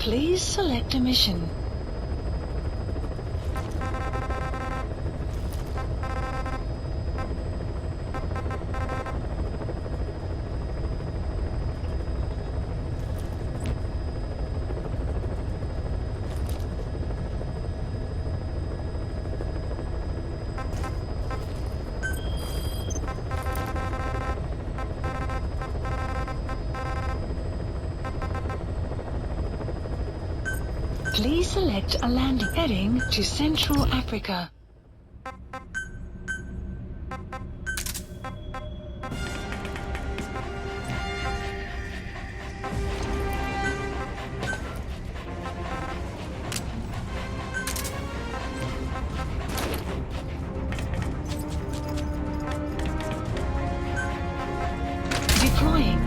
Please select a mission. Please select a landing heading to Central Africa. Deploying.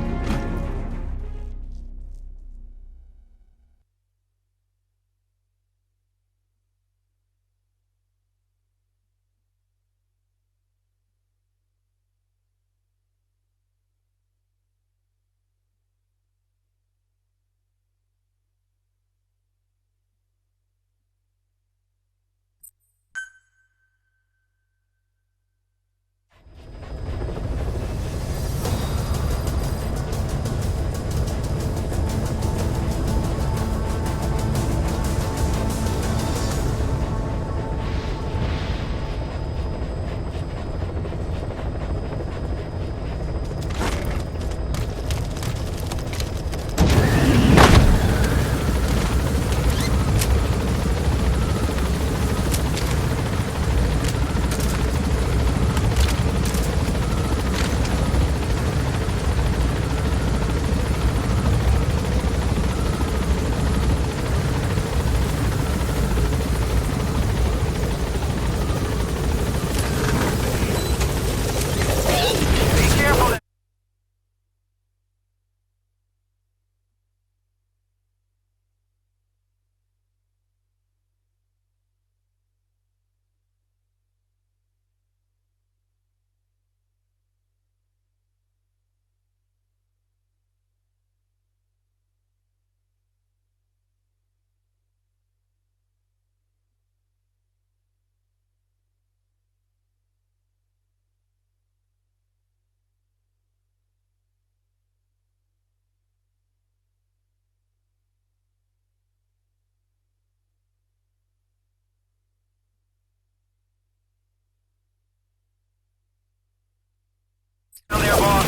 Down there, boss.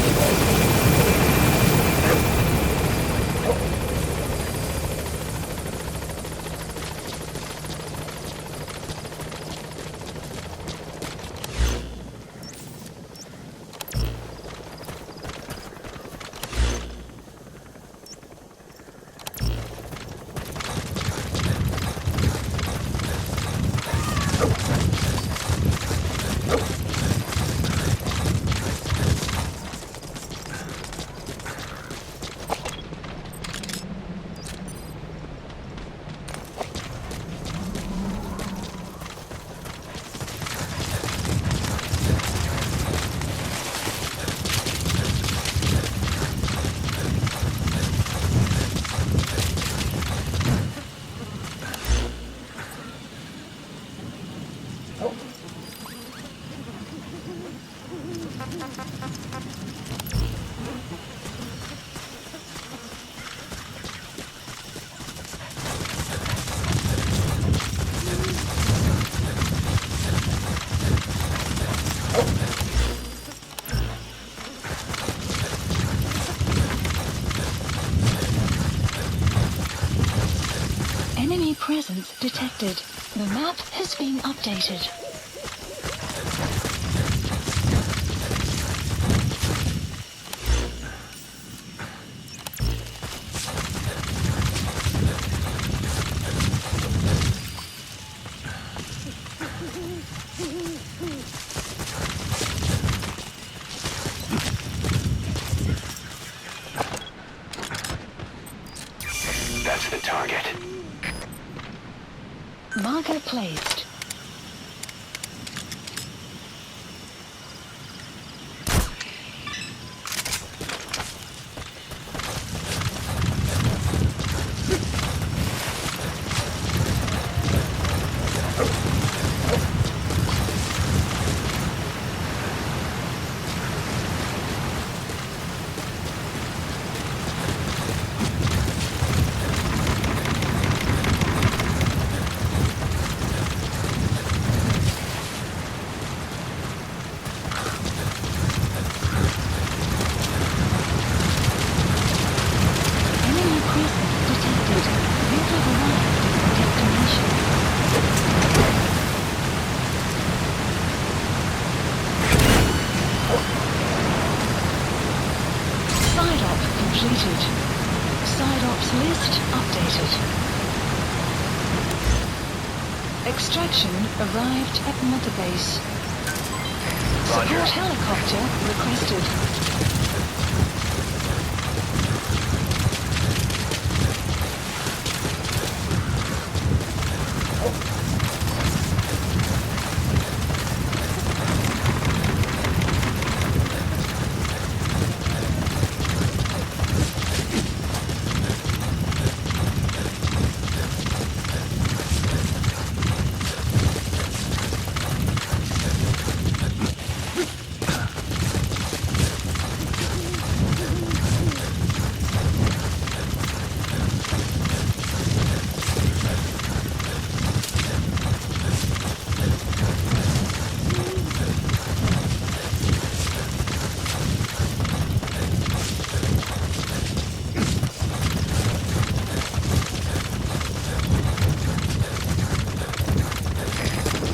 Enemy presence detected. The map has been updated. That's the target. Marker placed. Extraction arrived at Mother Base. Roger. Support helicopter requested.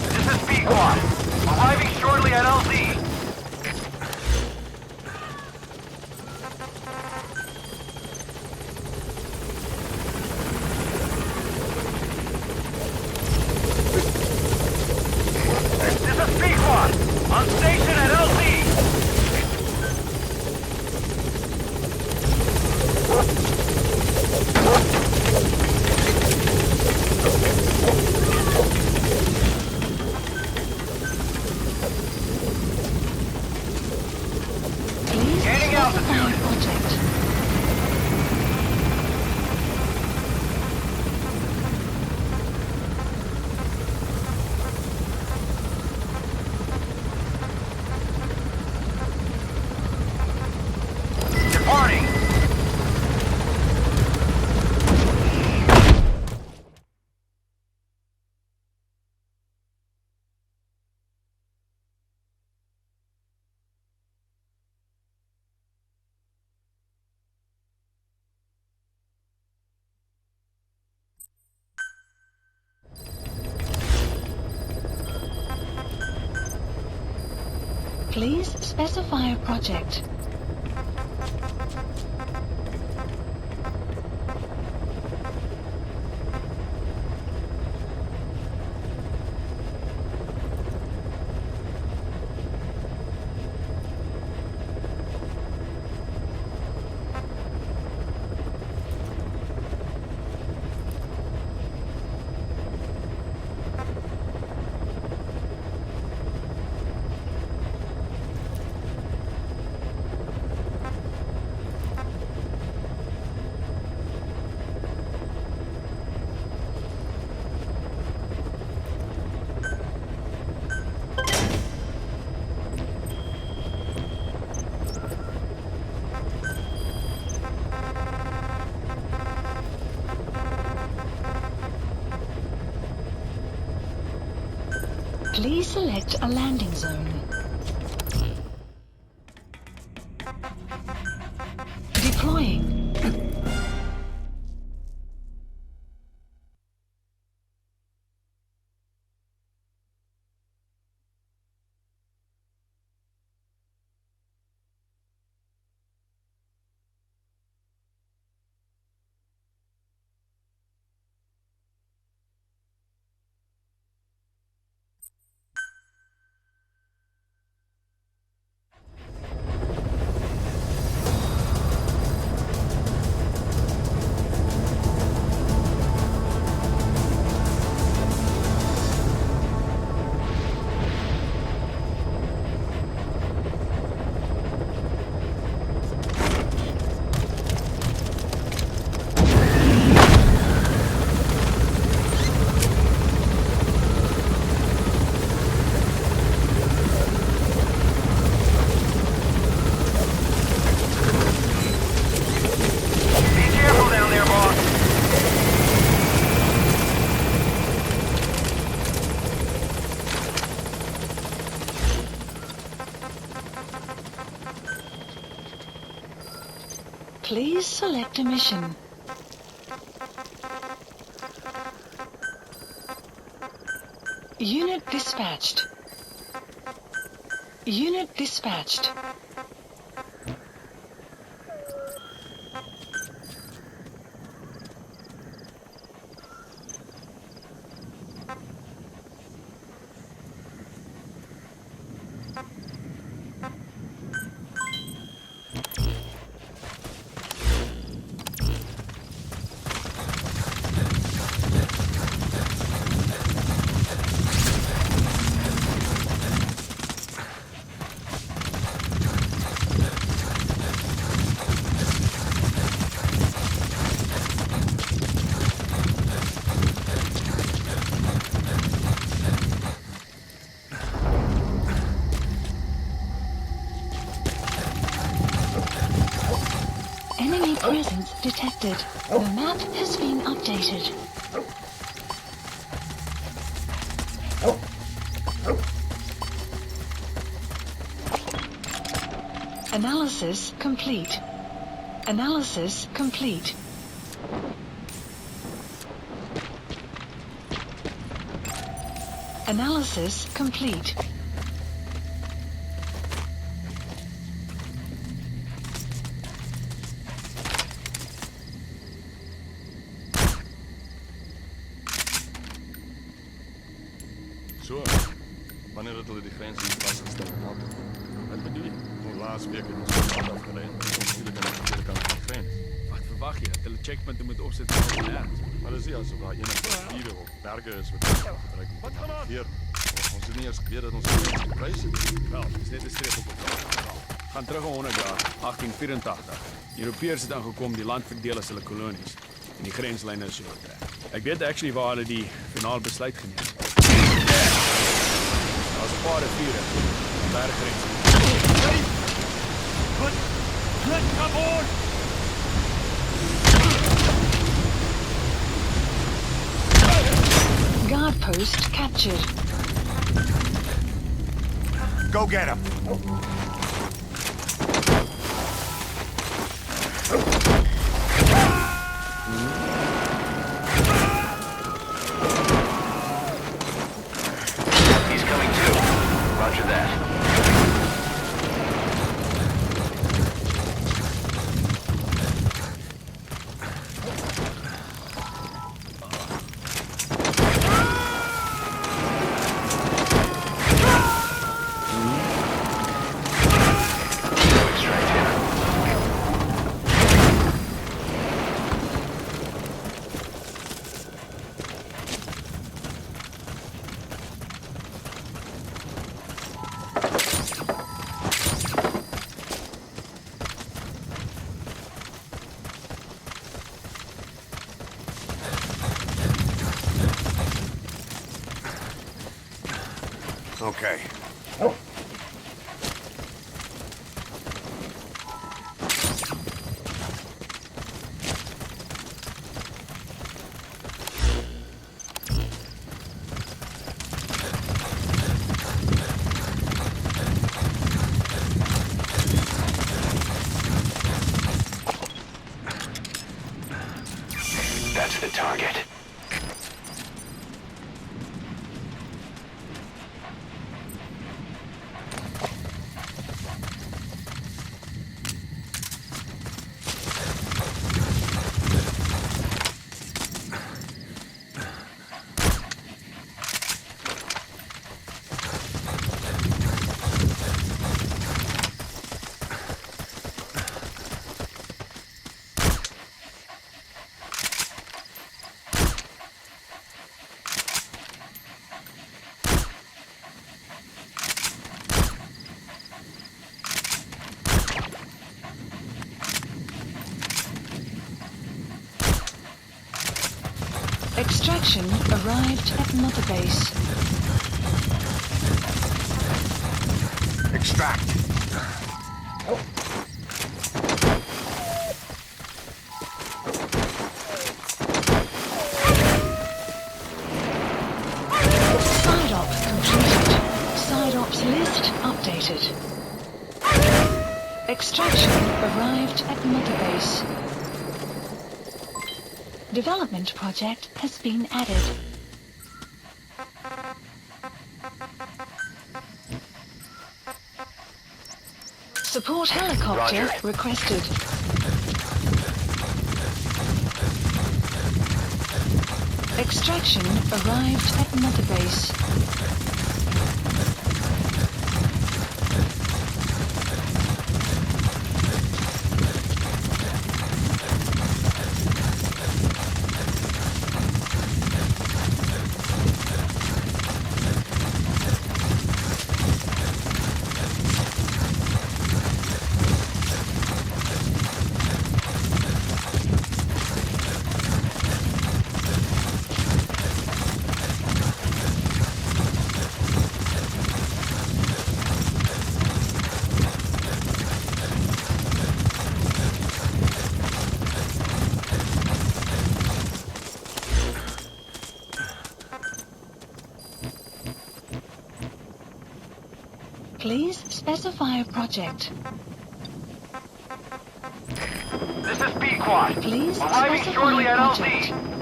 This is Pequod. Arriving shortly at LZ. This is Pequod. On station at LZ. Please Gaining specify altitude. project. Departing. Please specify a project. Please select a landing zone. Deploying. Please select a mission. Unit dispatched. Unit dispatched. detected. The map has been updated. Analysis complete. Analysis complete. Analysis complete. So, wanneer het hulle die grens is vastgesteld had. Wat bedoel je? Gewoon laatste week het ons pad afgereden. Natuurlijk aan de verkeerde kant van de grens. Wat verwag je? Dat hulle checkpunten moet opzetten van de nergens. Maar dat is niet alsof daar enige spieren of bergen is wat gebruikt moet navigeer. Ons het niet eens geweet dat ons grens geprijs het. Wel, het is net een streep op het kaart. Gaan terug aan 100 jaar, 1884. Europeërs het aangekom die land verdeel as hulle kolonies. En die grenslijne is so trek. Ek weet actually waar hulle die finaal besluit geneem het. Daar's 'n paar riviere, berggrens. Ready? Good, come on! Guard post captured. Go get him! He's coming too. Roger that. Okay. That's the target. Extraction arrived at Mother Base. Extract. Side op completed. Side ops list updated. Extraction arrived at Mother Base. Development project has been added. Support helicopter Roger. requested. Extraction arrived at Mother Base. Please specify a project. This is Pequod. Please Arriving specify shortly a at project. LZ.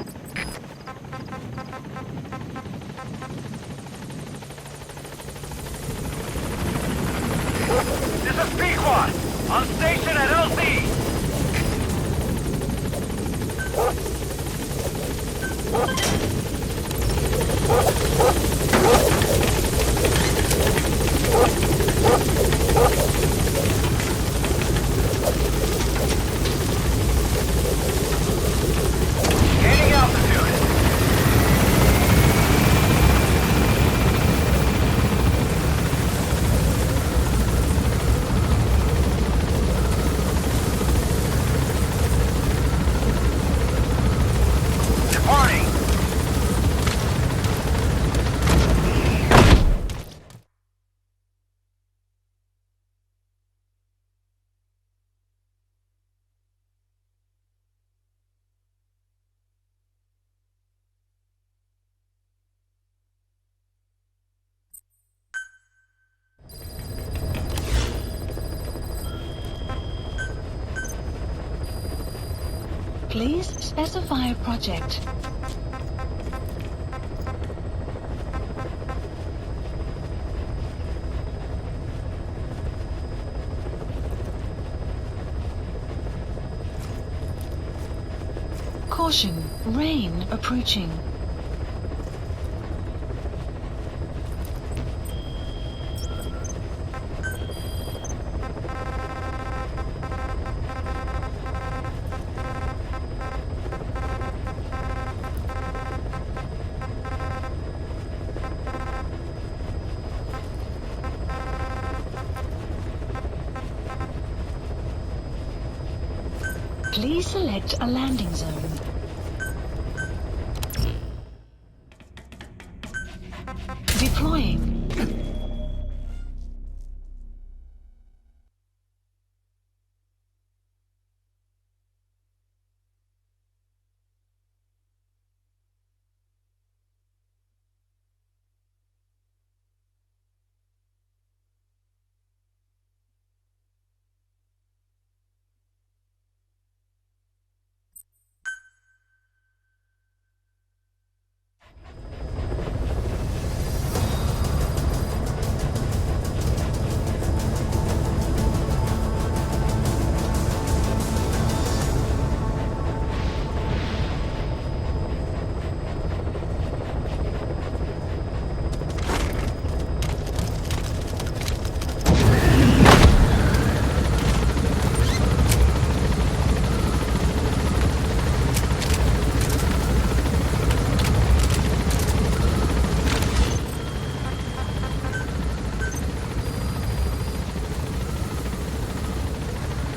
This is Pequod. On station at LZ. Gaining altitude. Departing. Please specify a project. Caution, rain approaching. Please select a landing zone. Deploying.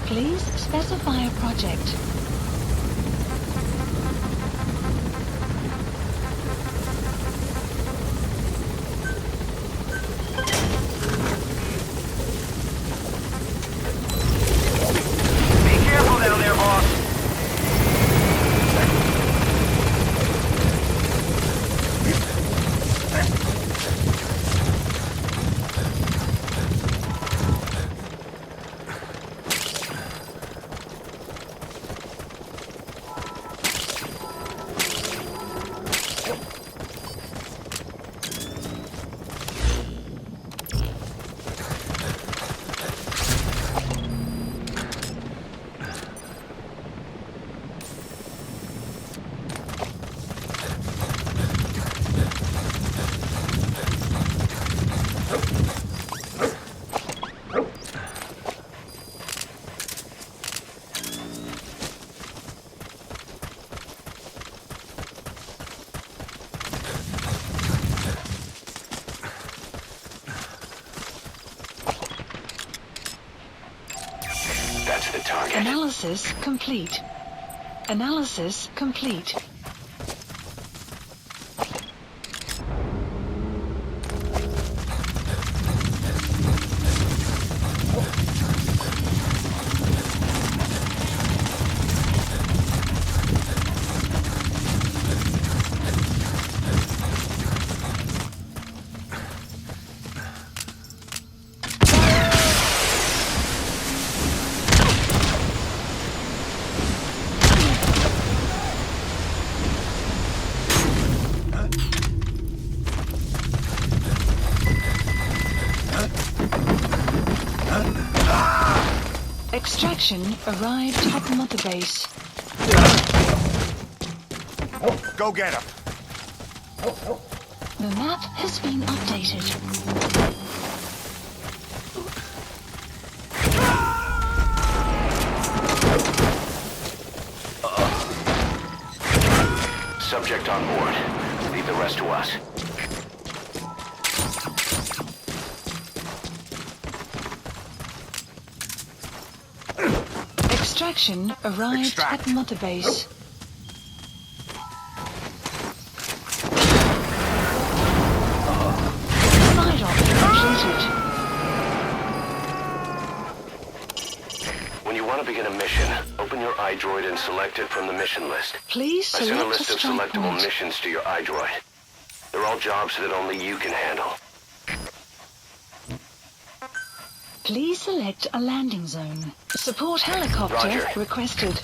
Please specify a project. Be careful down there, boss. That's the target. Analysis complete. Analysis complete. Extraction arrived at Mother Base. Go get him. The map has been updated. Subject on board. Leave the rest to us. Extraction arrived Extract. at Mother Base. Side op completed. When you want to begin a mission, open your iDroid and select it from the mission list. Please I sent a select a list of strike selectable point. missions to your iDroid. They're all jobs that only you can handle. Please select a landing zone. Support helicopter Roger. requested.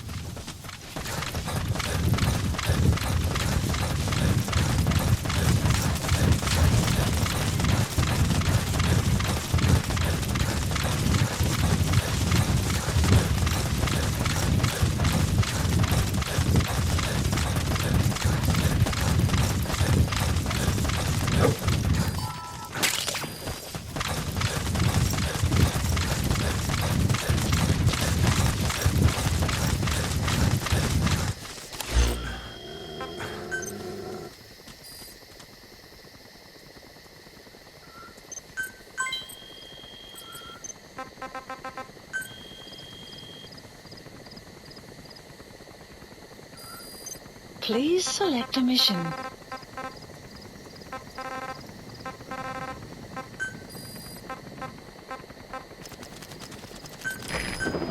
Please select a mission.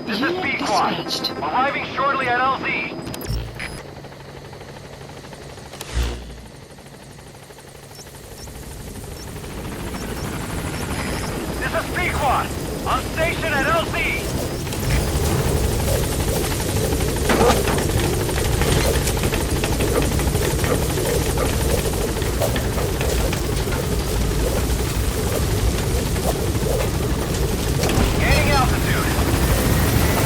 This is Unit B-Squad. dispatched. Arriving shortly at LZ. This is B-Squad. On station at LZ. Gaining altitude.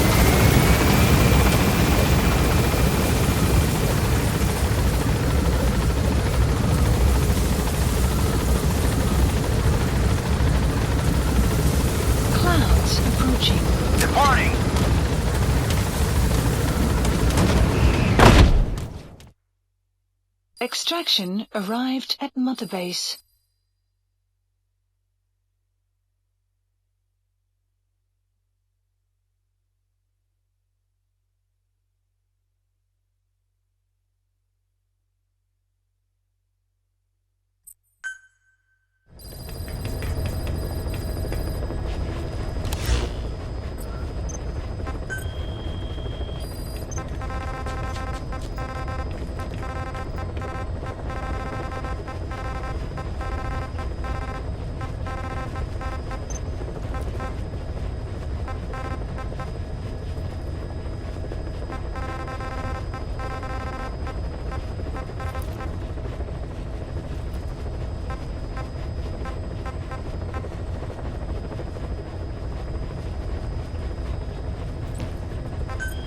Clouds approaching. Departing. Extraction arrived at Mother Base.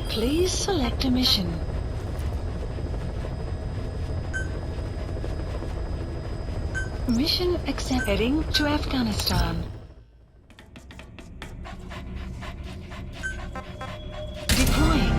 Please select a mission. Mission accept. Heading to Afghanistan. Deploying.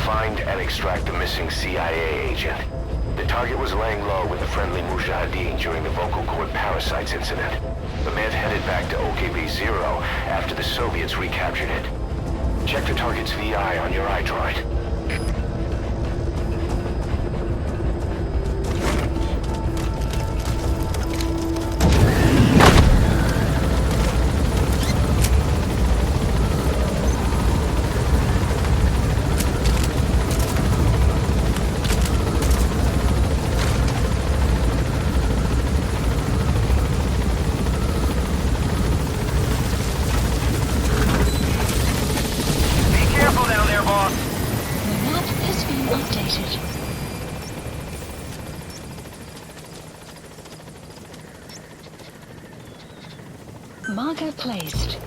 Find and extract the missing CIA agent. The target was laying low with the friendly Mujahideen during the vocal cord parasites incident. The man headed back to OKB-0 after the Soviets recaptured it. Check the target's VI on your iDroid. updated. Marker placed.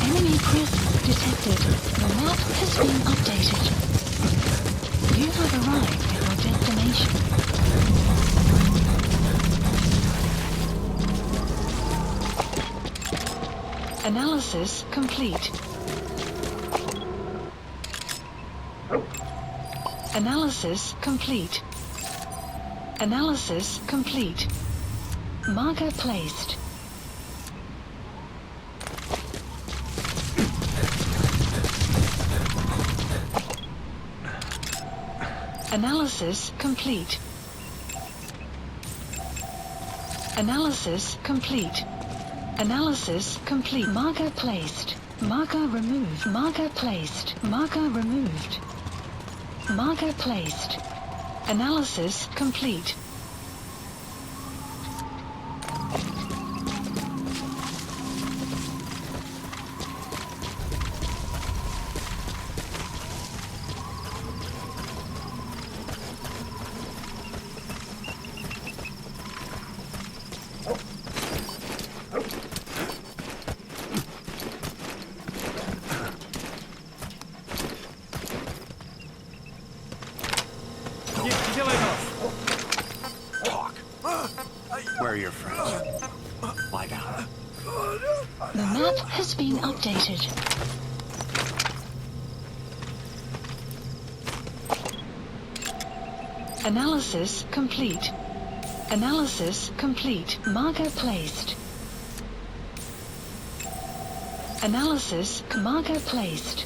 Enemy presence detected. The map has been updated. You have arrived at your destination. Analysis complete. Analysis complete. Analysis complete. Marker placed. Analysis complete. Analysis complete. Analysis complete. Marker placed. Marker removed. Marker placed. Marker removed. Marker placed. Analysis complete. Talk. Where are your friends? Lie down. The map has been updated. Analysis complete. Analysis complete. Marker placed. Analysis. Marker placed.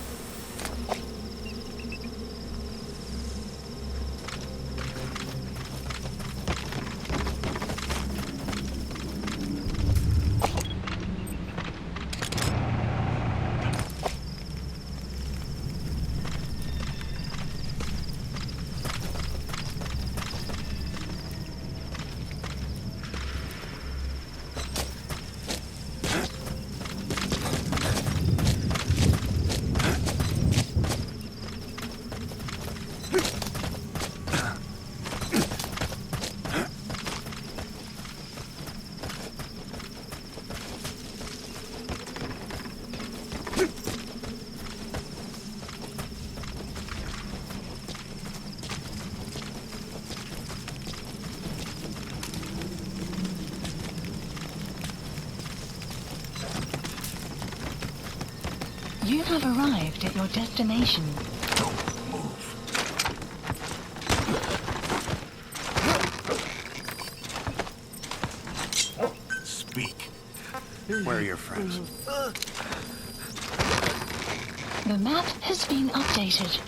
You have arrived at your destination. Speak. Where are your friends? The map has been updated.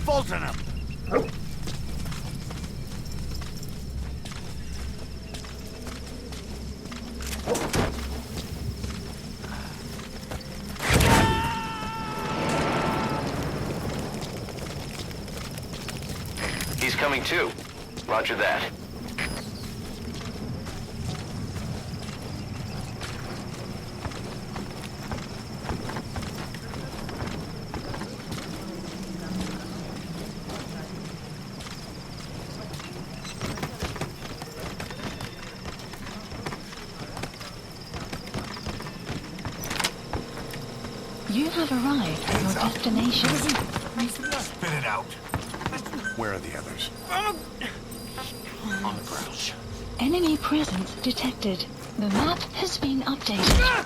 Bolton him! He's coming too. Roger that. You have arrived at your destination. Spit it out. Where are the others? On the ground. Enemy presence detected. The map has been updated.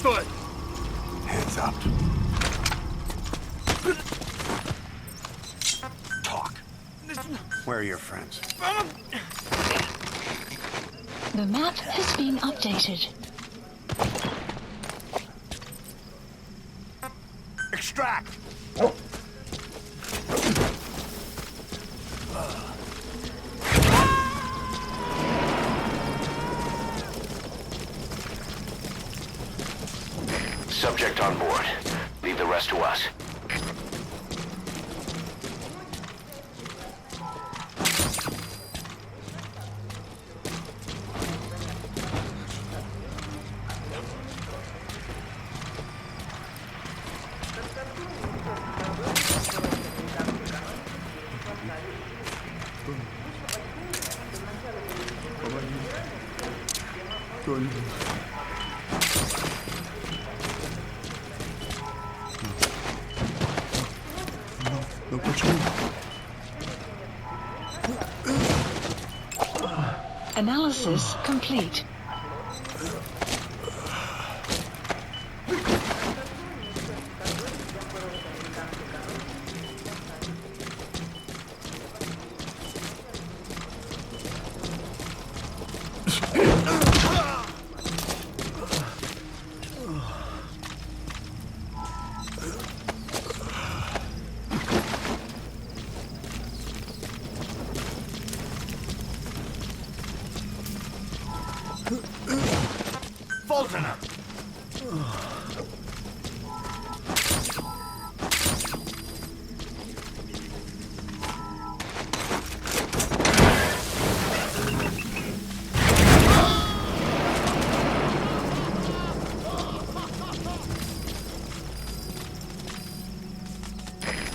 Стой! Hands up. Talk. Where are your friends? The map has been updated. Extract! Subject on board. Leave the rest to us. Analysis complete. Fulton!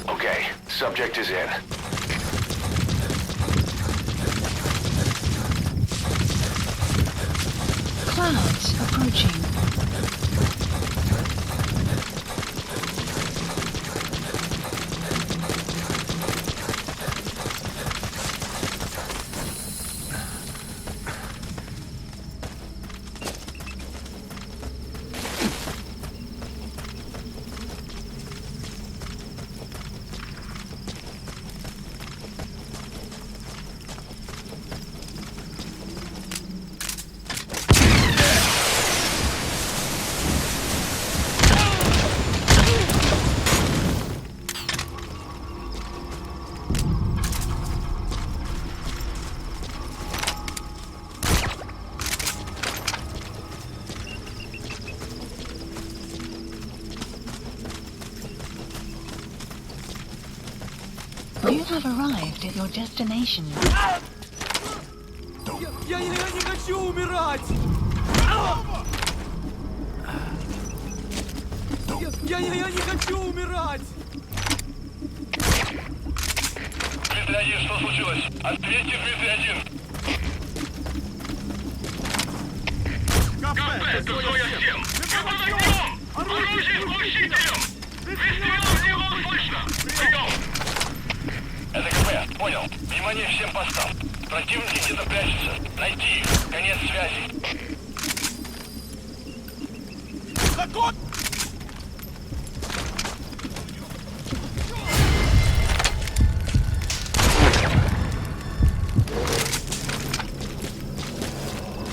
Okay, subject is in. Clouds approaching. You have arrived at your destination. Я не хочу умирать! Я не хочу умирать! Дмитрий-1, что случилось? Ответьте, Дмитрий-1! КП, тут двое всем! Подождем! Оружие с глушителем! Выстрелов не было слышно! Прием! Это КП, понял. Внимание всем постам. Противники где-то прячутся. Найти их. Конец связи.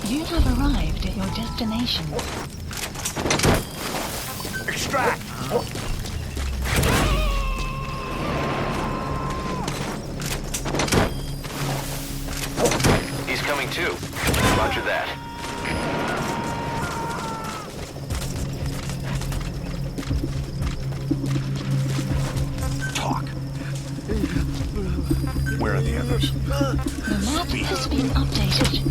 You have arrived at your destination. Extract! He's coming too. Roger that. Talk. Where are the others? The map has been updated.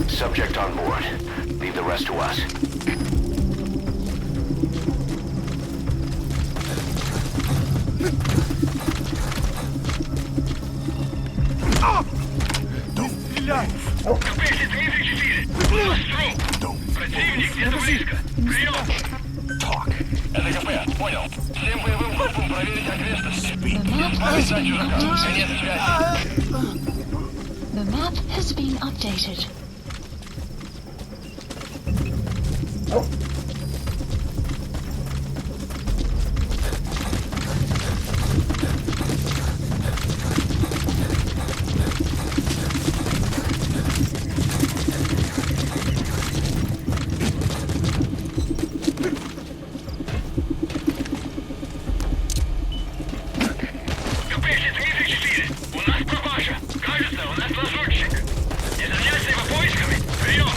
Subject on board. Leave the rest to us. КП, Дмитрий-4. Струм. Противник где-то близко. Прием! Talk. Это КП, понял. Всем боевым группам проверить окрестности. The map has Отвечать been чужака. updated. Конец связи. The map has been updated. КП, Дмитрий-4. У нас пропажа. Кажется, у нас лазутчик. Не заняться его поисками. Прием!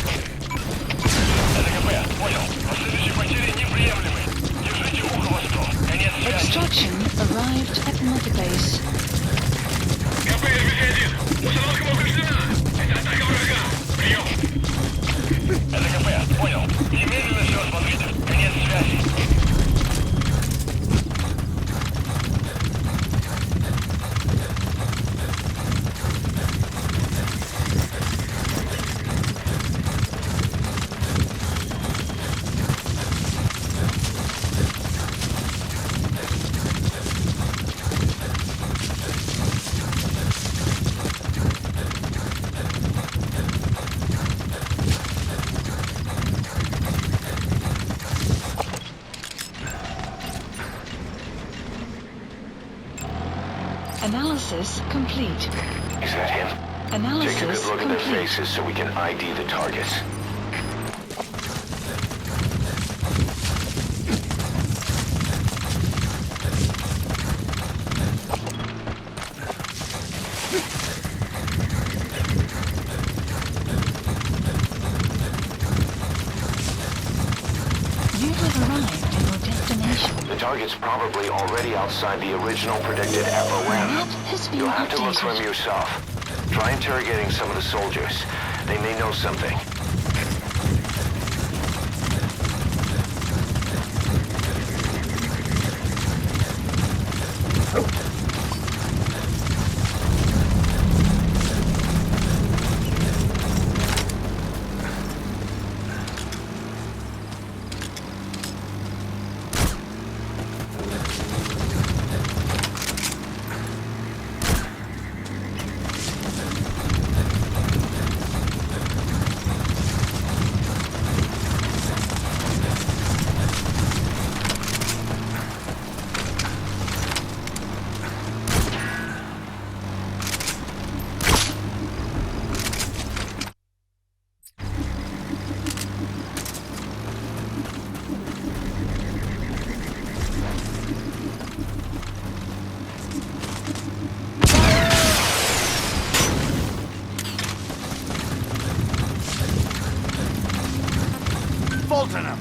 Это КП, понял. Последующие потери неприемлемы. Держите ухо востро. Конец связи. Extraction arrived at Mother Base. КП, РБТ-1. Установка повреждена. Это атака врага. Прием! Это КП, понял. Немедленно все осмотрите. Конец связи. Analysis complete. Is that him? Take a Analysis good look at their complete. faces so we can ID the targets. You have arrived at your destination. The target's probably already outside the original predicted The map FOM. has been You'll have to look for him updated. yourself. Try interrogating some of the soldiers. They may know something. Fulton him!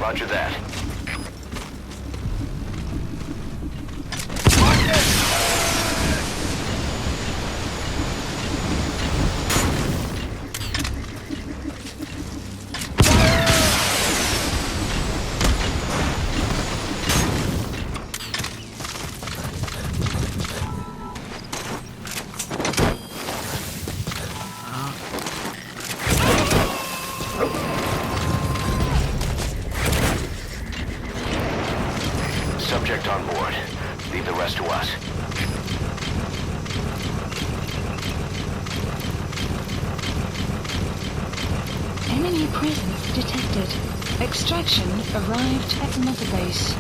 Roger that. Subject on board. Leave the rest to us. Enemy presence detected. Extraction arrived at Mother Base.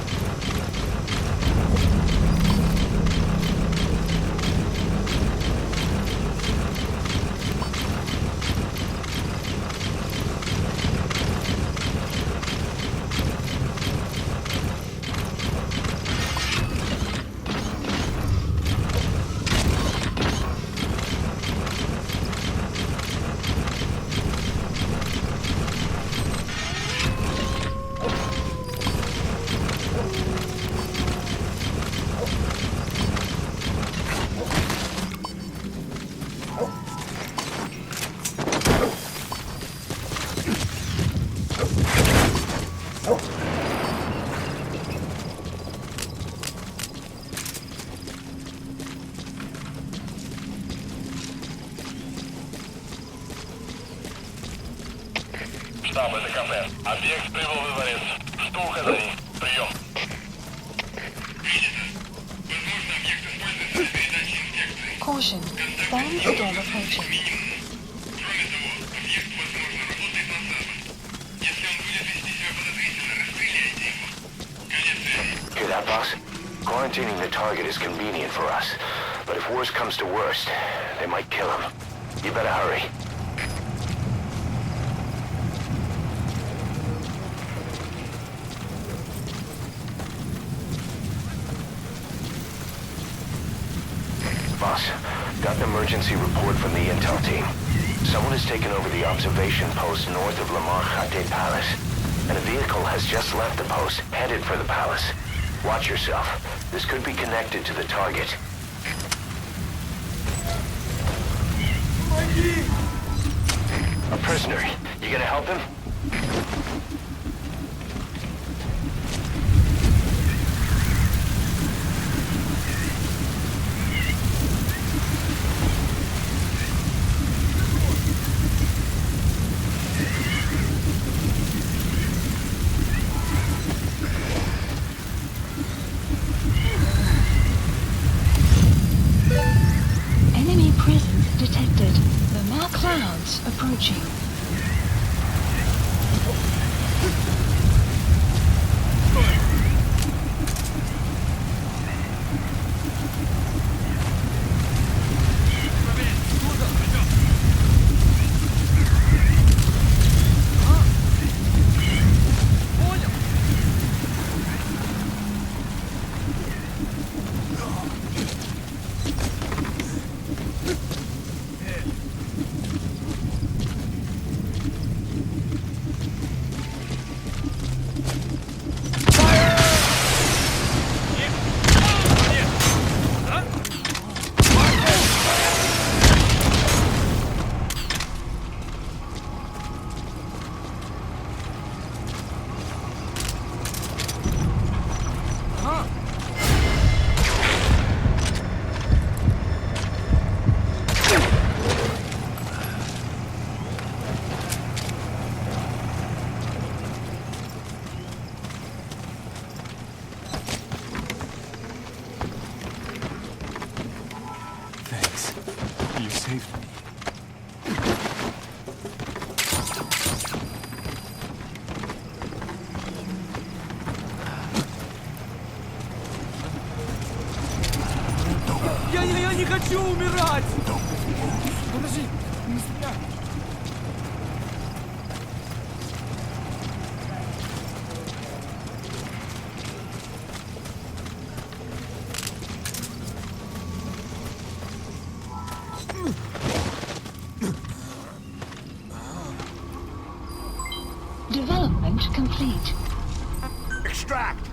Штаб, это КП. Объект прибыл во дворец. Что указаний? Прием. Caution. Bomb storm approaching. Кроме того, объект, возможно, работает на запад. Если он будет вести себя подозрительно, расстреляйте его. Конец связи. Hear that, boss? Quarantining the target is convenient for us, but if worst comes to worst, they might kill him. You better hurry. Boss, got an emergency report from the intel team. Someone has taken over the observation post north of Lamar Khatay Palace, and a vehicle has just left the post, headed for the palace. Watch yourself. This could be connected to the target. A prisoner. You gonna help him? Enemy presence detected. Lamar clouds approaching. Thanks. You saved me. Я не хочу умирать! Подожди, не стреляй! Development complete. extract!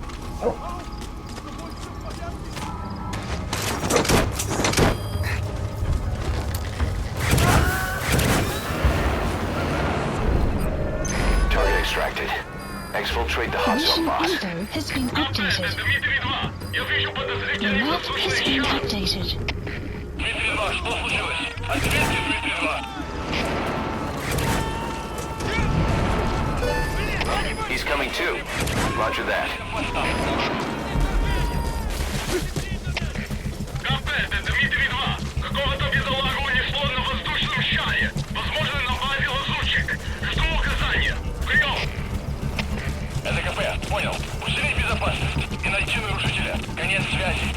Target extracted. Exfiltrate the hot zone, Mission boss. info has been Капитан, updated. Дмитрий-2. Я вижу Your подозрительный map has воздушный been шар. updated. Дмитрий-2, что случилось? Ответьте, Дмитрий-2. He's coming too. Roger that. КП, это Дмитрий-2. Какого-то бедолагу унесло на воздушном шаре. Возможно, на базе лазутчик. Жду указания. Прием. Это КП, понял. Усилить безопасность и найти нарушителя. Конец связи.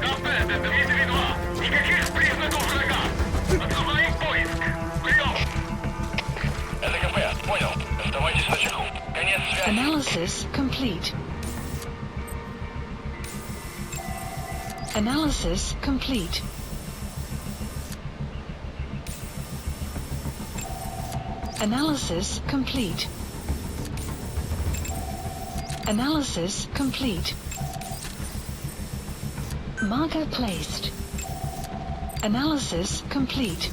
КП, это Дмитрий-2. Никаких признаков врага. Открываем поиск. Прием. Это КП, понял. Оставайтесь на чеку. Конец связи. Analysis complete. Analysis complete. Analysis complete. Analysis complete. Marker placed. Analysis complete.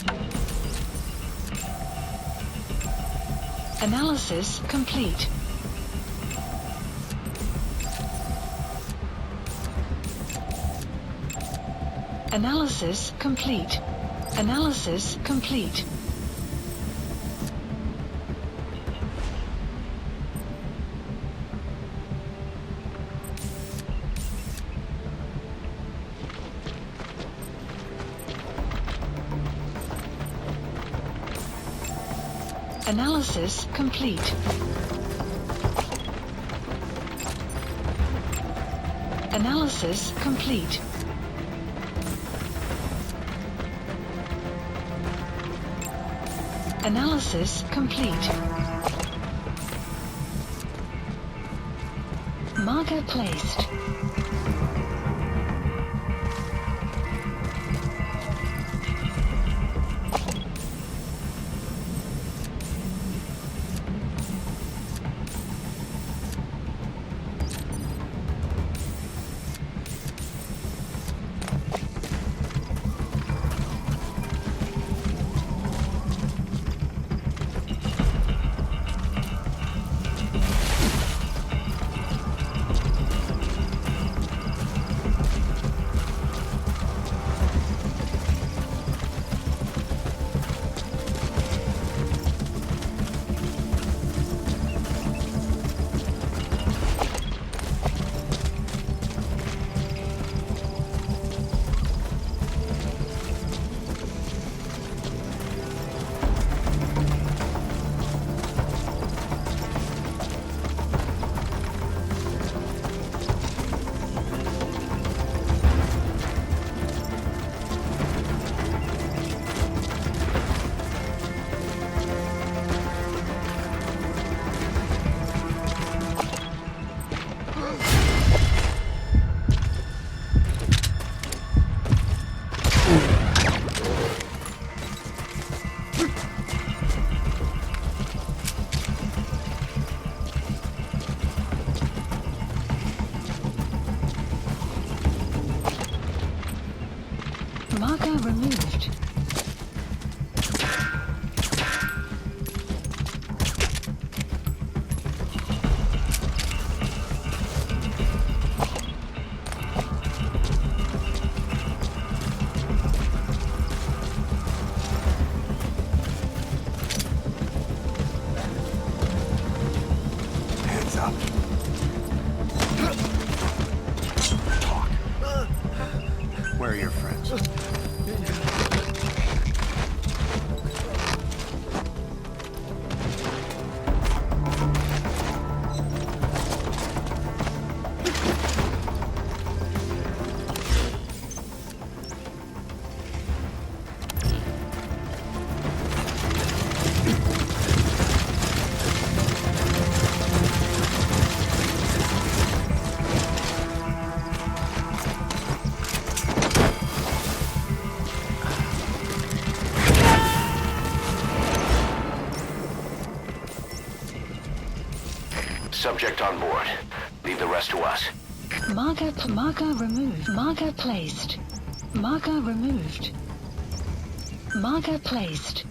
Analysis complete. Analysis complete. Analysis complete. Analysis complete. Analysis complete. Analysis complete. Marker placed. Marker removed. Subject on board. Leave the rest to us. Marker removed. Marker placed. Marker removed. Marker placed.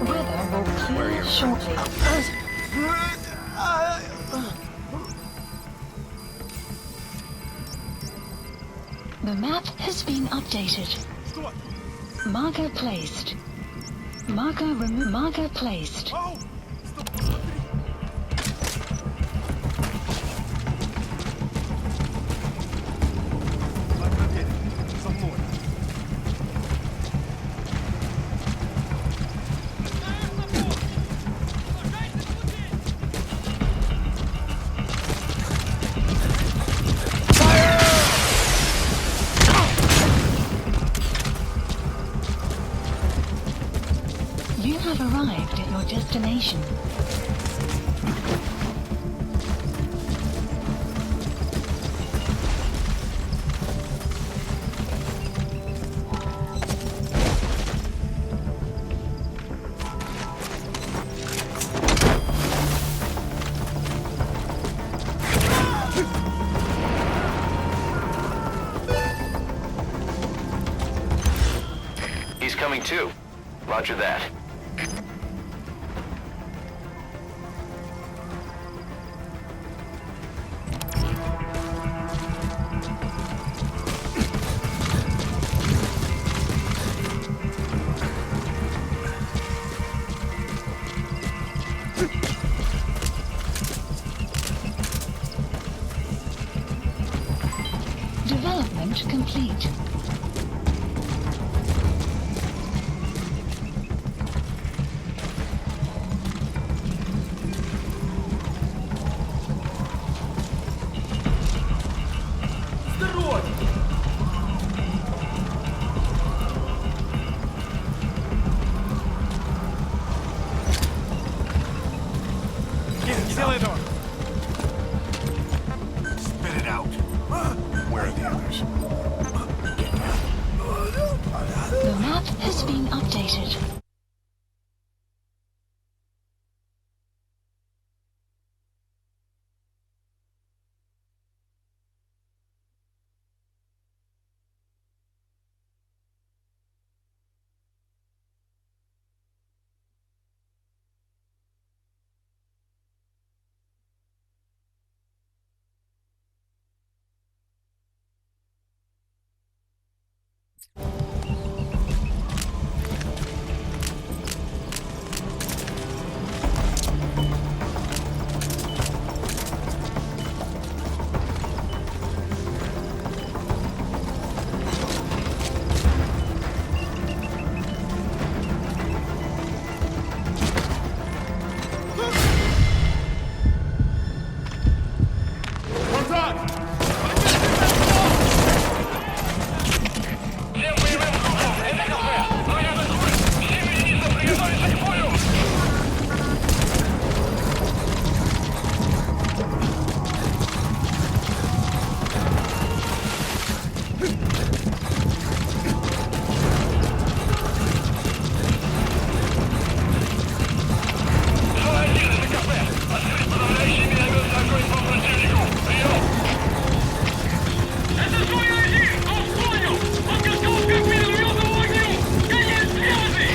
Weather will clear shortly. The map has been updated. Marker placed. Marker removed. Marker placed. You have arrived at your destination. He's coming too. Roger that. Development complete. Всем боевым группам! Это кафе! Вы атакуют! Все единицы приготовиться к бою! Зона 1, это кафе! Открыть подавляющий минометный огонь по противнику! Прием! Это зона 1! Он понял! Подготовка к минометному огню! Конец связи!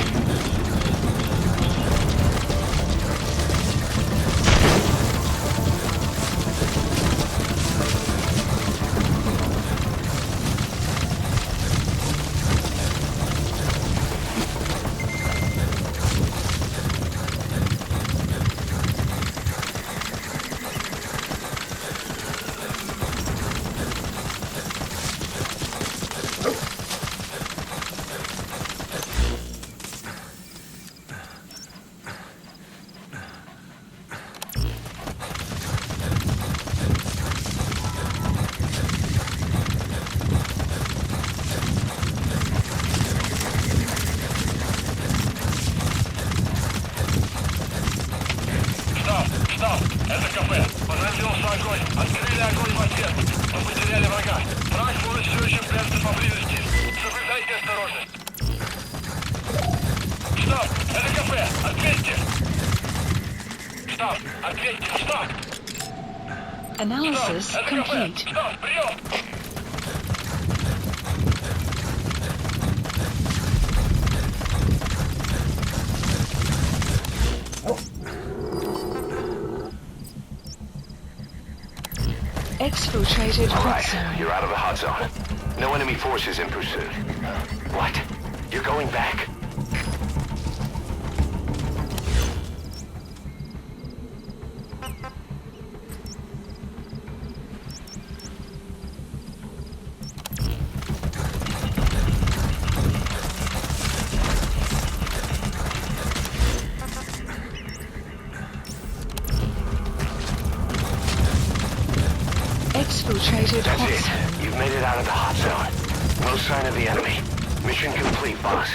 Штаб! Это кафе! Понадеялся огонь! Открыли огонь в ответ! Мы потеряли врага! Враг может все еще прятаться поблизости! Соблюдайте осторожность! Штаб! Это кафе! Ответьте! Штаб! Ответьте! Штаб! Analysis Это кафе! complete. Штаб! Прием! Exfiltrated All hot right, zone. you're out of the hot zone. No enemy forces in pursuit. What? You're going back? Exfiltrated That's hot it. zone. You've made it out of the hot zone. No sign of the enemy. Mission complete, boss.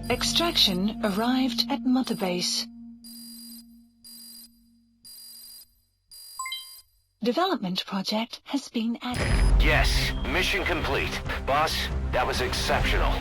Extraction arrived at Mother Base. Development project has been added. Yes, mission complete. Boss, that was exceptional.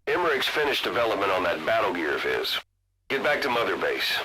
Emmerich's finished development on that battle gear of his. Get back to Mother Base.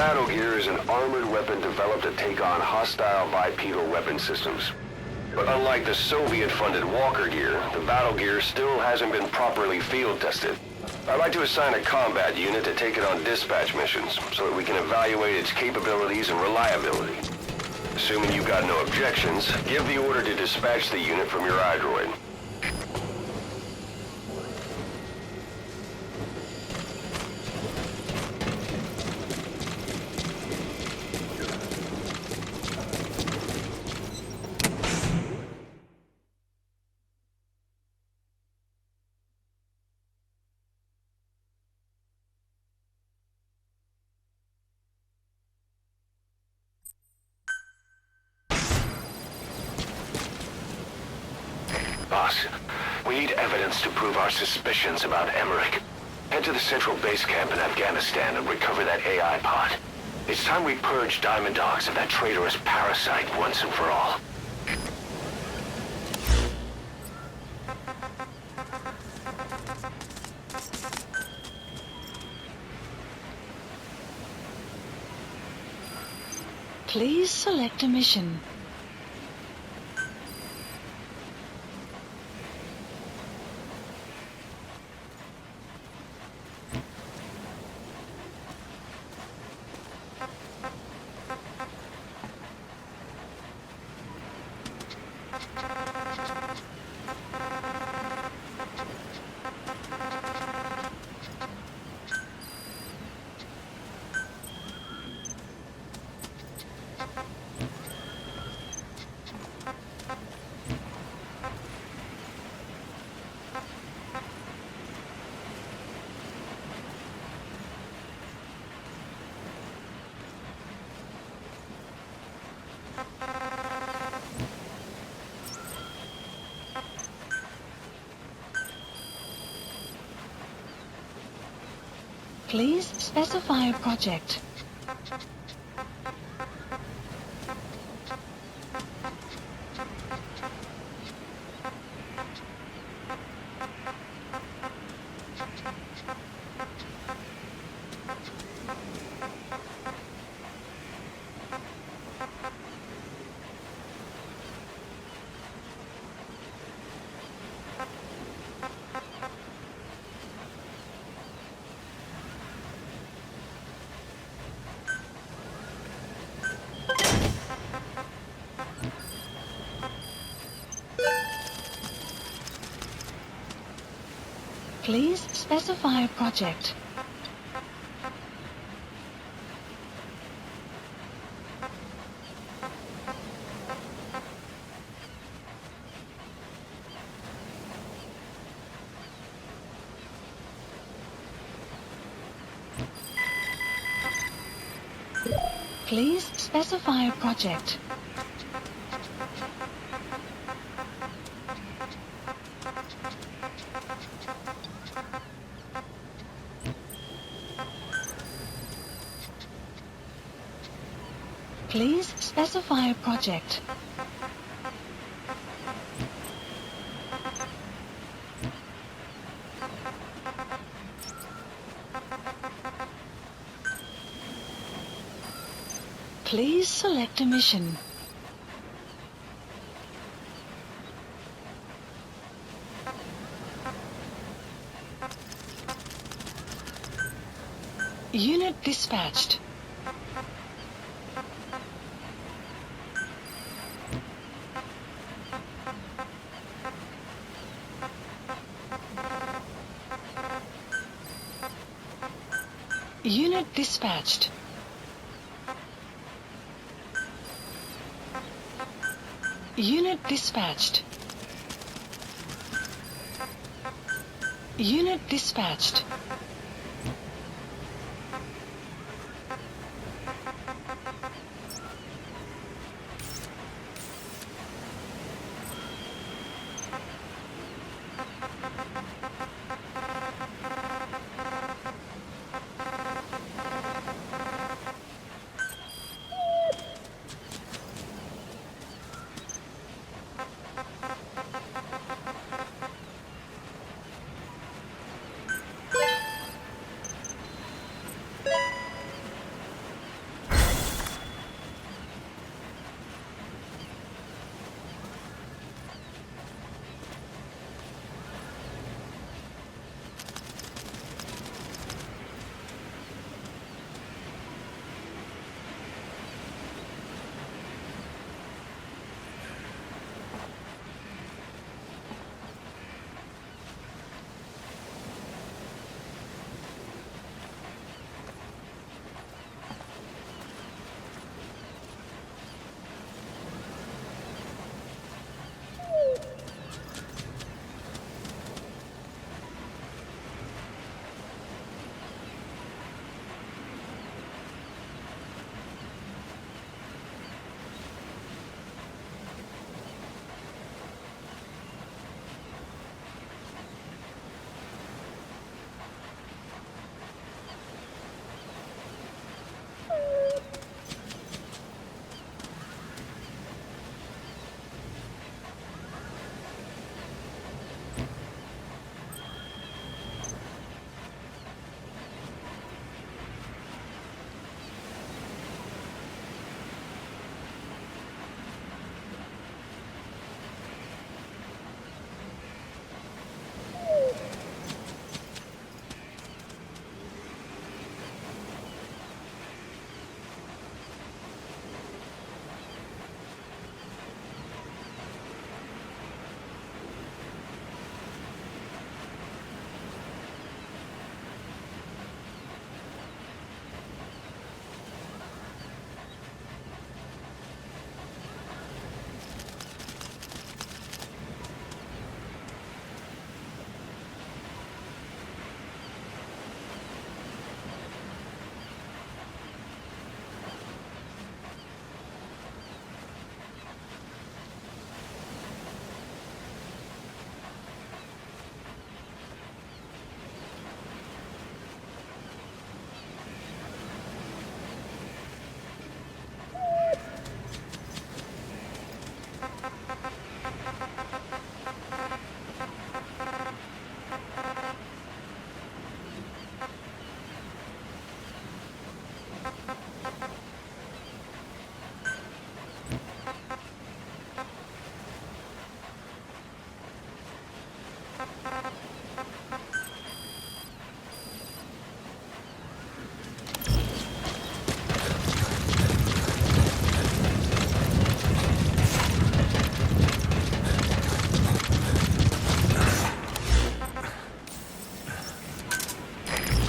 battle gear is an armored weapon developed to take on hostile bipedal weapon systems. But unlike the Soviet-funded Walker gear, the battle gear still hasn't been properly field tested. I'd like to assign a combat unit to take it on dispatch missions, so that we can evaluate its capabilities and reliability. Assuming you've got no objections, give the order to dispatch the unit from your iDroid. Boss, we need evidence to prove our suspicions about Emmerich. Head to the central base camp in Afghanistan and recover that AI pod. It's time we purge Diamond Dogs of that traitorous parasite once and for all. Please select a mission. Please specify a project. Please specify a project. Please specify a project. Please specify a project. Please select a mission. Unit dispatched. Unit dispatched. Unit dispatched. Unit dispatched.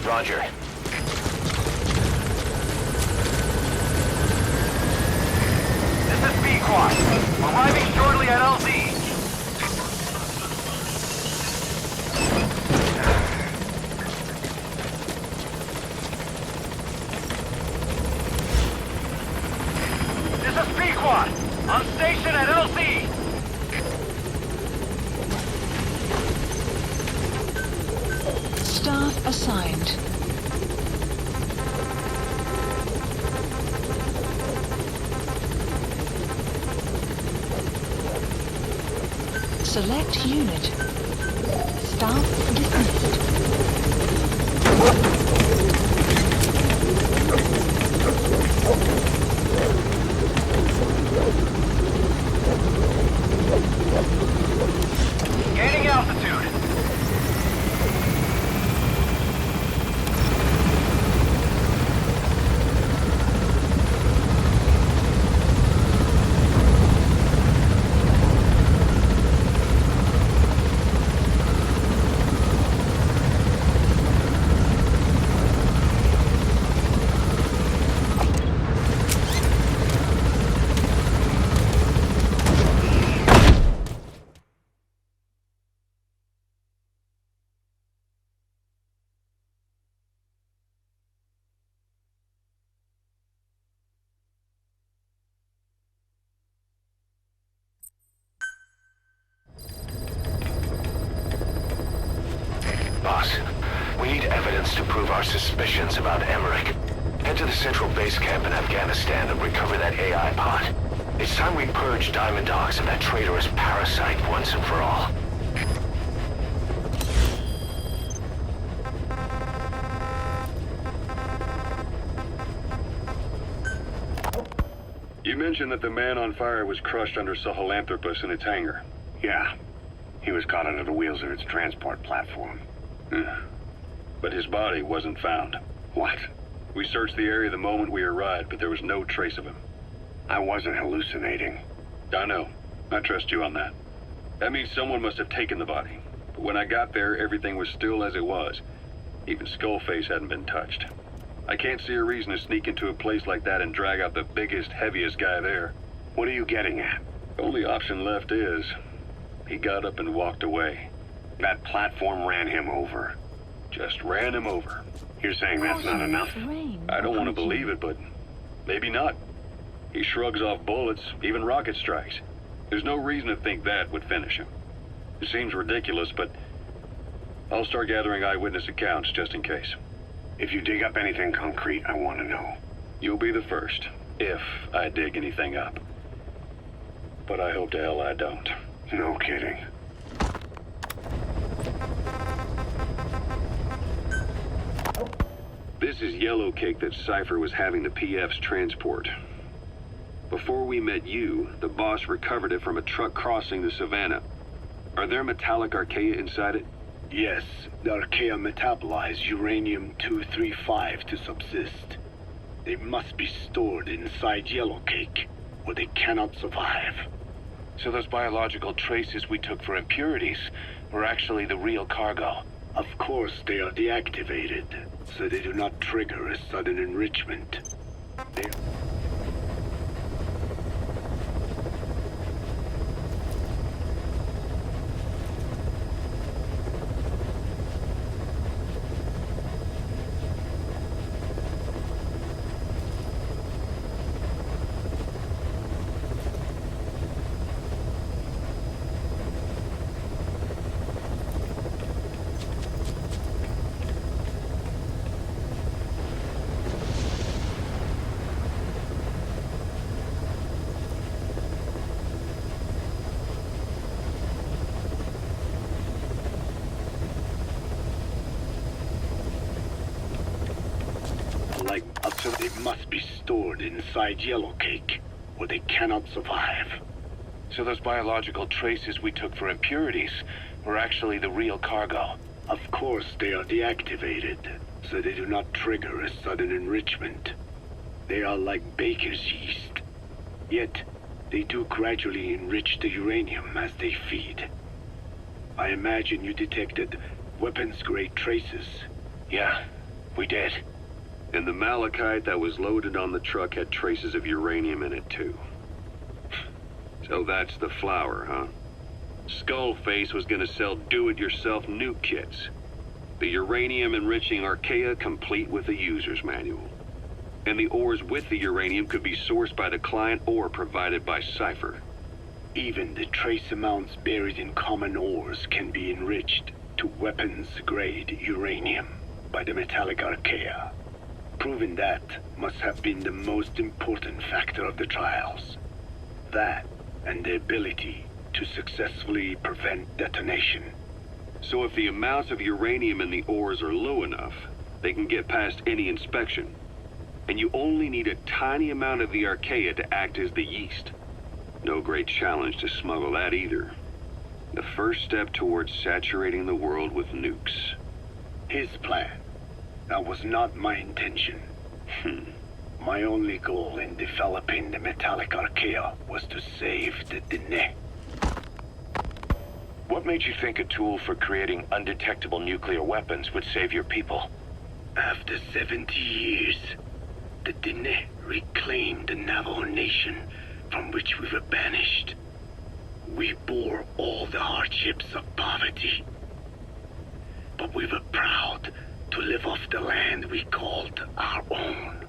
Roger. This is B-Quad. Arriving shortly at LZ. This is B-Quad. On station at LZ. Staff assigned. Select unit. Staff dismissed. Gaining altitude. Boss, we need evidence to prove our suspicions about Emmerich. Head to the central base camp in Afghanistan and recover that AI pod. It's time we purge Diamond Dogs of that traitorous parasite once and for all. You mentioned that the man on fire was crushed under Sahelanthropus in its hangar. Yeah. He was caught under the wheels of its transport platform. But his body wasn't found. What? We searched the area the moment we arrived, but there was no trace of him. I wasn't hallucinating. I know. I trust you on that. That means someone must have taken the body. But when I got there, everything was still as it was. Even Skullface hadn't been touched. I can't see a reason to sneak into a place like that and drag out the biggest, heaviest guy there. What are you getting at? The only option left is... he got up and walked away. That platform ran him over. Just ran him over. You're saying that's not enough? I don't want to believe it, but maybe not. He shrugs off bullets, even rocket strikes. There's no reason to think that would finish him. It seems ridiculous, but I'll start gathering eyewitness accounts just in case. If you dig up anything concrete, I want to know. You'll be the first, if I dig anything up. But I hope to hell I don't. No kidding. This is yellow cake that Cypher was having the PF's transport. Before we met you, the boss recovered it from a truck crossing the savannah. Are there metallic archaea inside it? Yes, the archaea metabolize uranium-235 to subsist. They must be stored inside yellow cake, or they cannot survive. So those biological traces we took for impurities were actually the real cargo? Of course they are deactivated, so they do not trigger a sudden enrichment. They... They must be stored inside yellow cake, or they cannot survive. So those biological traces we took for impurities were actually the real cargo. Of course, they are deactivated, so they do not trigger a sudden enrichment. They are like baker's yeast. Yet, they do gradually enrich the uranium as they feed. I imagine you detected weapons-grade traces. Yeah, we did. And the malachite that was loaded on the truck had traces of uranium in it, too. So that's the flower, huh? Skullface was gonna sell do-it-yourself nuke kits. The uranium-enriching Archaea complete with a user's manual. And the ores with the uranium could be sourced by the client or provided by Cypher. Even the trace amounts buried in common ores can be enriched to weapons-grade uranium by the metallic Archaea. Proving that must have been the most important factor of the trials. That and the ability to successfully prevent detonation. So if the amounts of uranium in the ores are low enough, they can get past any inspection. And you only need a tiny amount of the Archaea to act as the yeast. No great challenge to smuggle that either. The first step towards saturating the world with nukes. His plan. That was not my intention. My only goal in developing the metallic Archaea was to save the Dene. What made you think a tool for creating undetectable nuclear weapons would save your people? After 70 years, the Dene reclaimed the Navajo nation from which we were banished. We bore all the hardships of poverty. But we were proud to live off the land we called our own.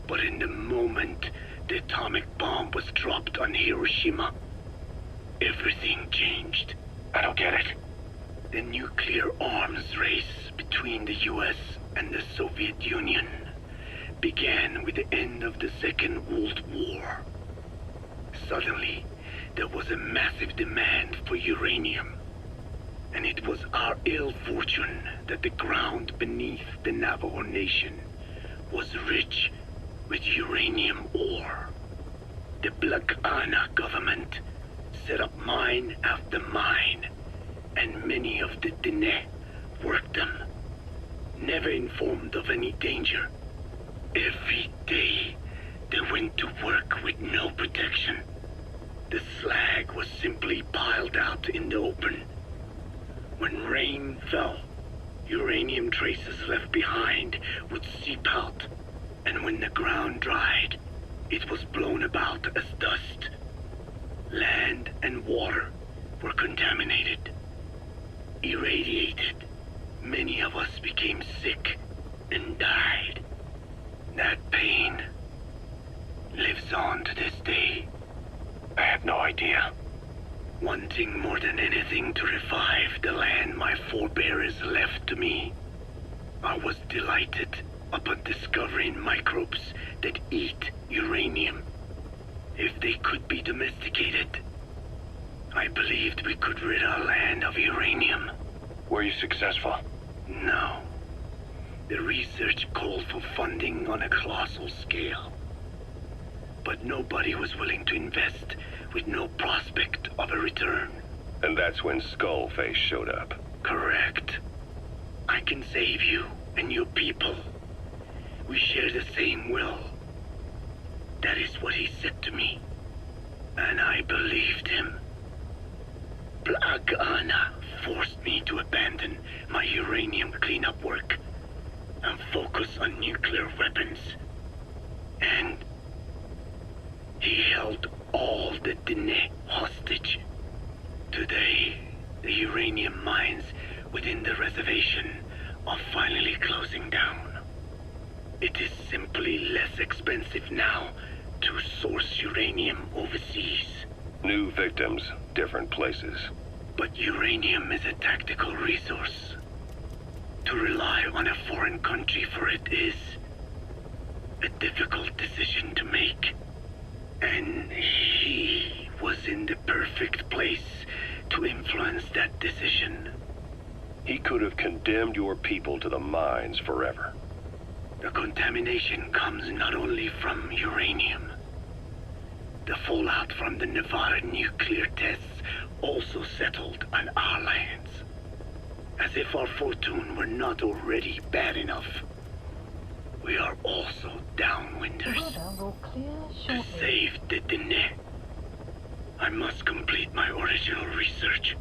But in the moment the atomic bomb was dropped on Hiroshima, everything changed. I don't get it. The nuclear arms race between the US and the Soviet Union began with the end of the Second World War. Suddenly, there was a massive demand for uranium. And it was our ill fortune that the ground beneath the Navajo Nation was rich with uranium ore. The Black Ana government set up mine after mine, and many of the Dene worked them, never informed of any danger. Every day, they went to work with no protection. The slag was simply piled out in the open. When rain fell, uranium traces left behind would seep out, and when the ground dried, it was blown about as dust. Land and water were contaminated, irradiated. Many of us became sick and died. That pain lives on to this day. I had no idea. Wanting more than anything to revive the land my forebears left to me, I was delighted upon discovering microbes that eat uranium. If they could be domesticated, I believed we could rid our land of uranium. Were you successful? No. The research called for funding on a colossal scale. But nobody was willing to invest with no prospect of a return. And that's when Skullface showed up. Correct. I can save you and your people. We share the same will. That is what he said to me. And I believed him. Black Ana forced me to abandon my uranium cleanup work and focus on nuclear weapons. And he held all the Dene hostage. Today, the uranium mines within the reservation are finally closing down. It is simply less expensive now to source uranium overseas. New victims, different places. But uranium is a tactical resource. To rely on a foreign country for it is a difficult decision to make. And he was in the perfect place to influence that decision. He could have condemned your people to the mines forever. The contamination comes not only from uranium. The fallout from the Nevada nuclear tests also settled on our lands. As if our fortune were not already bad enough. We are also downwinders. Weather will clear To shortly. save the Dene, I must complete my original research.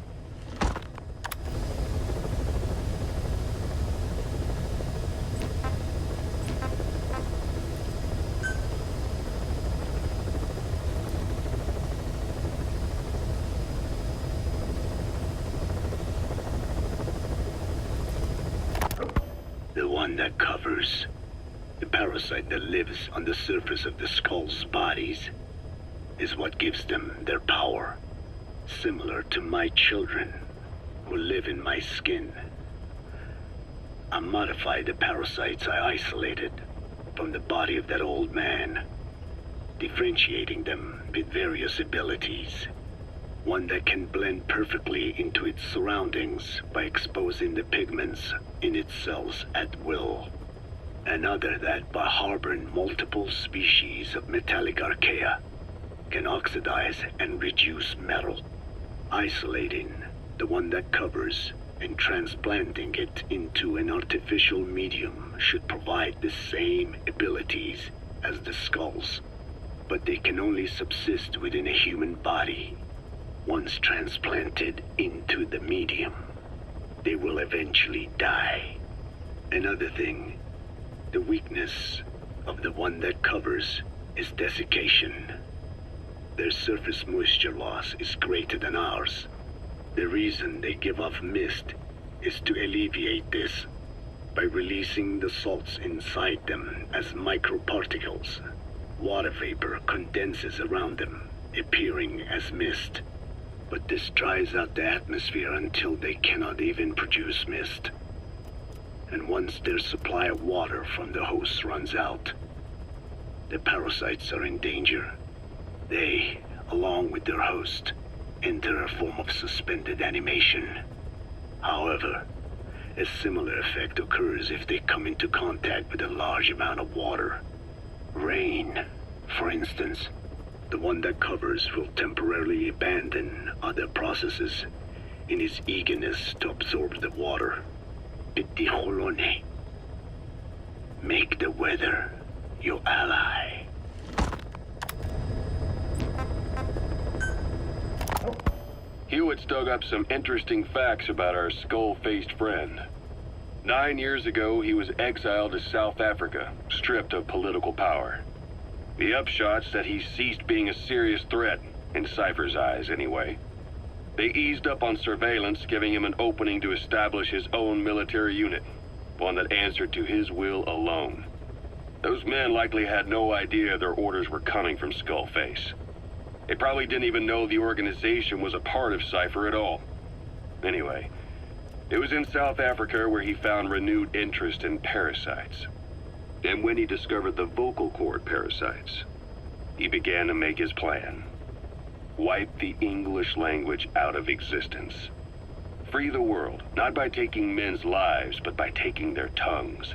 The one that covers the parasite that lives on the surface of the skull's bodies is what gives them their power, similar to my children who live in my skin. I modified the parasites I isolated from the body of that old man, differentiating them with various abilities. One that can blend perfectly into its surroundings by exposing the pigments in its cells at will. Another that, by harboring multiple species of metallic archaea, can oxidize and reduce metal. Isolating the one that covers and transplanting it into an artificial medium should provide the same abilities as the skulls, but they can only subsist within a human body. Once transplanted into the medium, they will eventually die. Another thing, the weakness of the one that covers is desiccation. Their surface moisture loss is greater than ours. The reason they give off mist is to alleviate this by releasing the salts inside them as microparticles. Water vapor condenses around them, appearing as mist. But this dries out the atmosphere until they cannot even produce mist. And once their supply of water from the host runs out, the parasites are in danger. They, along with their host, enter a form of suspended animation. However, a similar effect occurs if they come into contact with a large amount of water. Rain, for instance. The one that covers will temporarily abandon other processes in his eagerness to absorb the water. Pitijolone. Make the weather your ally. Hewitt's dug up some interesting facts about our skull-faced friend. 9 years ago, he was exiled to South Africa, stripped of political power. The upshot's that he ceased being a serious threat, in Cypher's eyes anyway. They eased up on surveillance, giving him an opening to establish his own military unit, one that answered to his will alone. Those men likely had no idea their orders were coming from Skullface. They probably didn't even know the organization was a part of Cypher at all. Anyway, it was in South Africa where he found renewed interest in parasites. And when he discovered the vocal cord parasites, he began to make his plan. Wipe the English language out of existence. Free the world, not by taking men's lives, but by taking their tongues.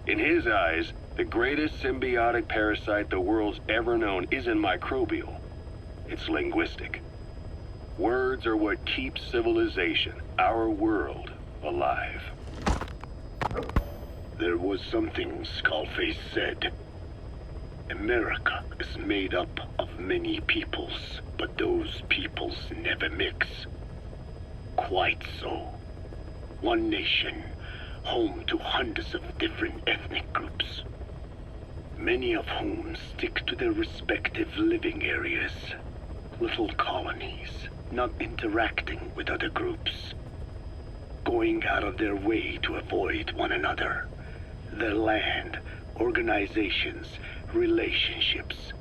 In his eyes, the greatest symbiotic parasite the world's ever known isn't microbial. It's linguistic. Words are what keeps civilization, our world, alive. There was something Skullface said. America is made up of many peoples, but those peoples never mix. Quite so. One nation, home to hundreds of different ethnic groups, many of whom stick to their respective living areas, little colonies, not interacting with other groups, going out of their way to avoid one another, their land, organizations, relationships.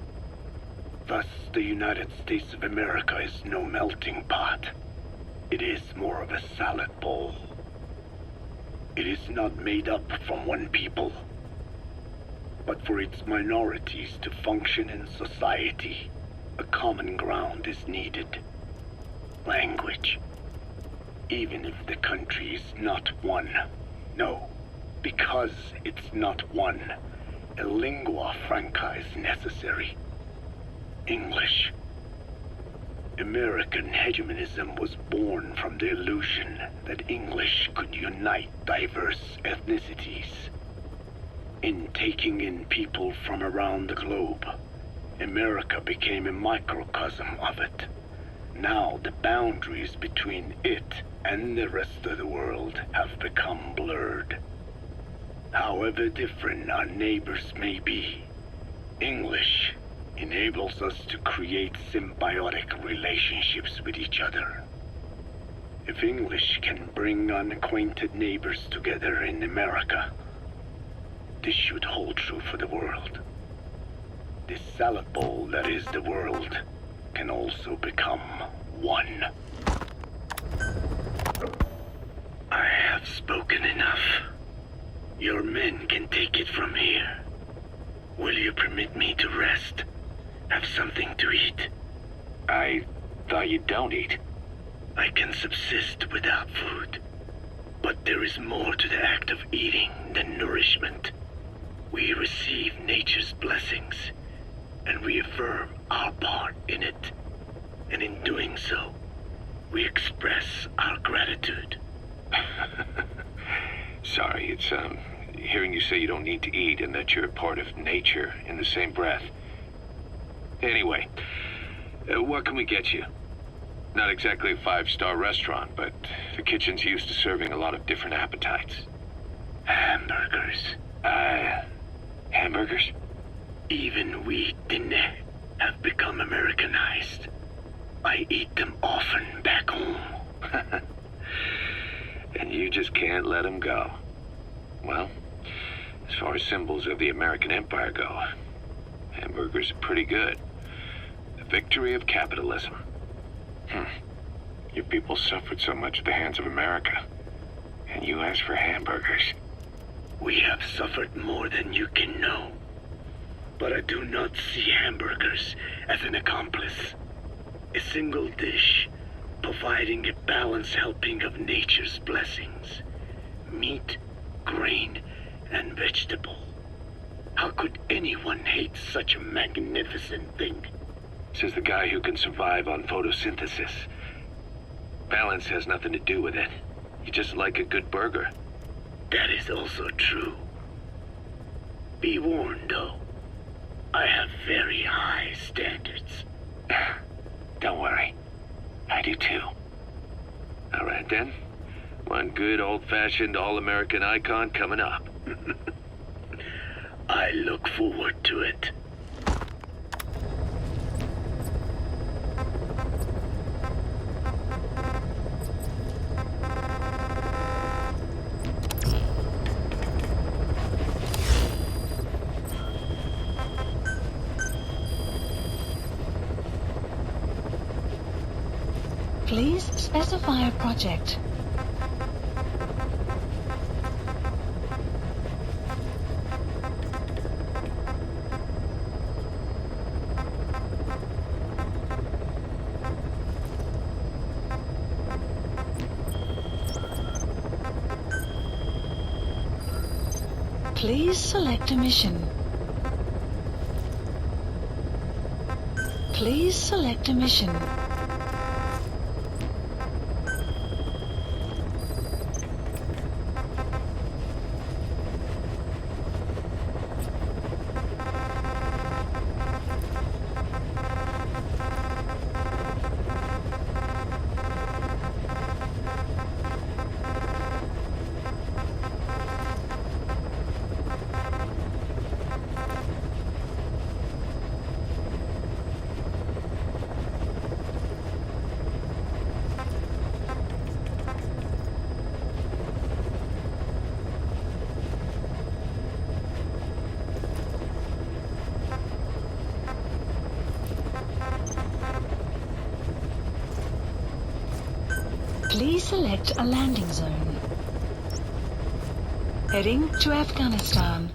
Thus, the United States of America is no melting pot. It is more of a salad bowl. It is not made up from one people, but for its minorities to function in society, a common ground is needed. Language. Even if the country is not one. No, because it's not one, a lingua franca is necessary. English. American hegemonism was born from the illusion that English could unite diverse ethnicities. In taking in people from around the globe, America became a microcosm of it. Now the boundaries between it and the rest of the world have become blurred. However different our neighbors may be, English enables us to create symbiotic relationships with each other. If English can bring unacquainted neighbors together in America, this should hold true for the world. This salad bowl that is the world can also become one. I have spoken enough. Your men can take it from here. Will you permit me to rest? Have something to eat? I thought you don't eat. I can subsist without food. But there is more to the act of eating than nourishment. We receive nature's blessings and reaffirm our part in it. And in doing so, we express our gratitude. Sorry, it's, hearing you say you don't need to eat and that you're part of nature in the same breath. Anyway, what can we get you? Not exactly a 5-star restaurant, but the kitchen's used to serving a lot of different appetites. Hamburgers. Hamburgers? Even we Dinne have become Americanized. I eat them often back home. And you just can't let them go. Well, as far as symbols of the American Empire go, hamburgers are pretty good. The victory of capitalism. Your people suffered so much at the hands of America, and you asked for hamburgers. We have suffered more than you can know. But I do not see hamburgers as an accomplice. A single dish, providing a balanced helping of nature's blessings. Meat, grain, and vegetable. How could anyone hate such a magnificent thing? Says the guy who can survive on photosynthesis. Balance has nothing to do with it. You just like a good burger. That is also true. Be warned, though. I have very high standards. Don't worry. I do too. All right then. One good old-fashioned all-American icon coming up. I look forward to it. Please specify a project. Please select a mission. Please select a mission. Please select a landing zone. Heading to Afghanistan.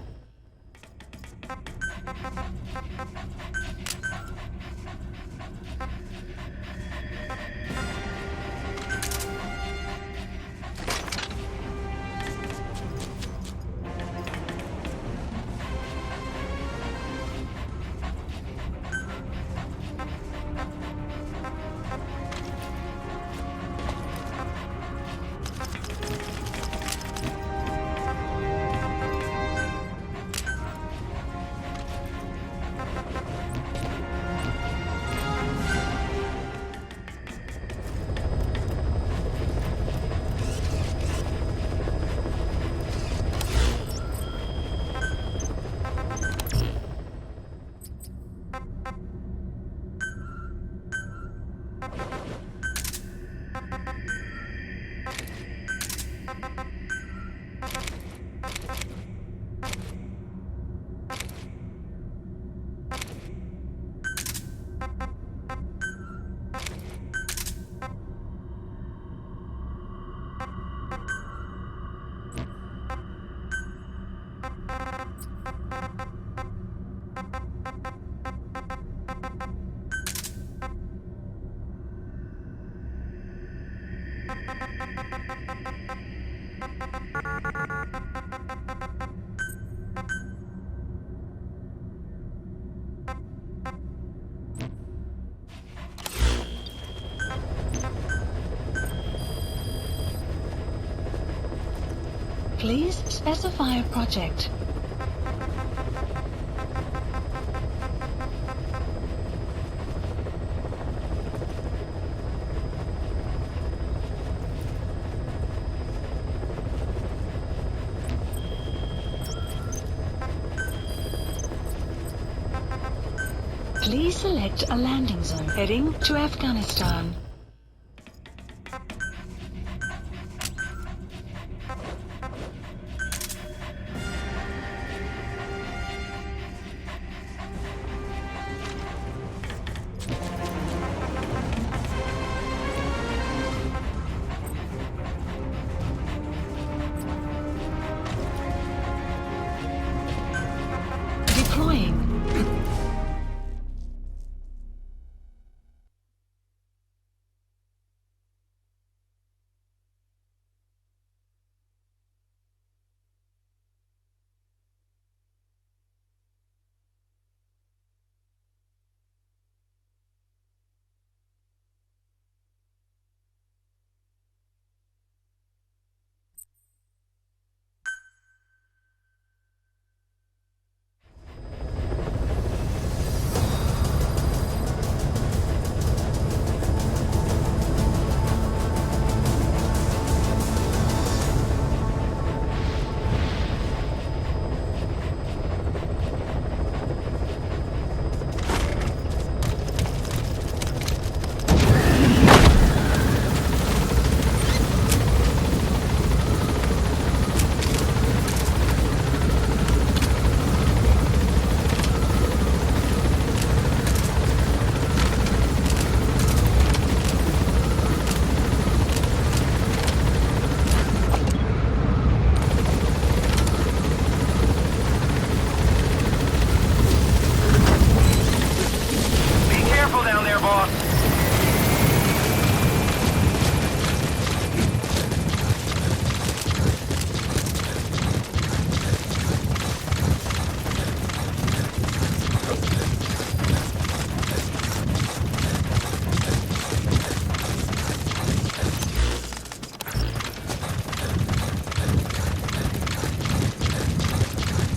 Please specify a project. Please select a landing zone heading to Afghanistan. Deploying.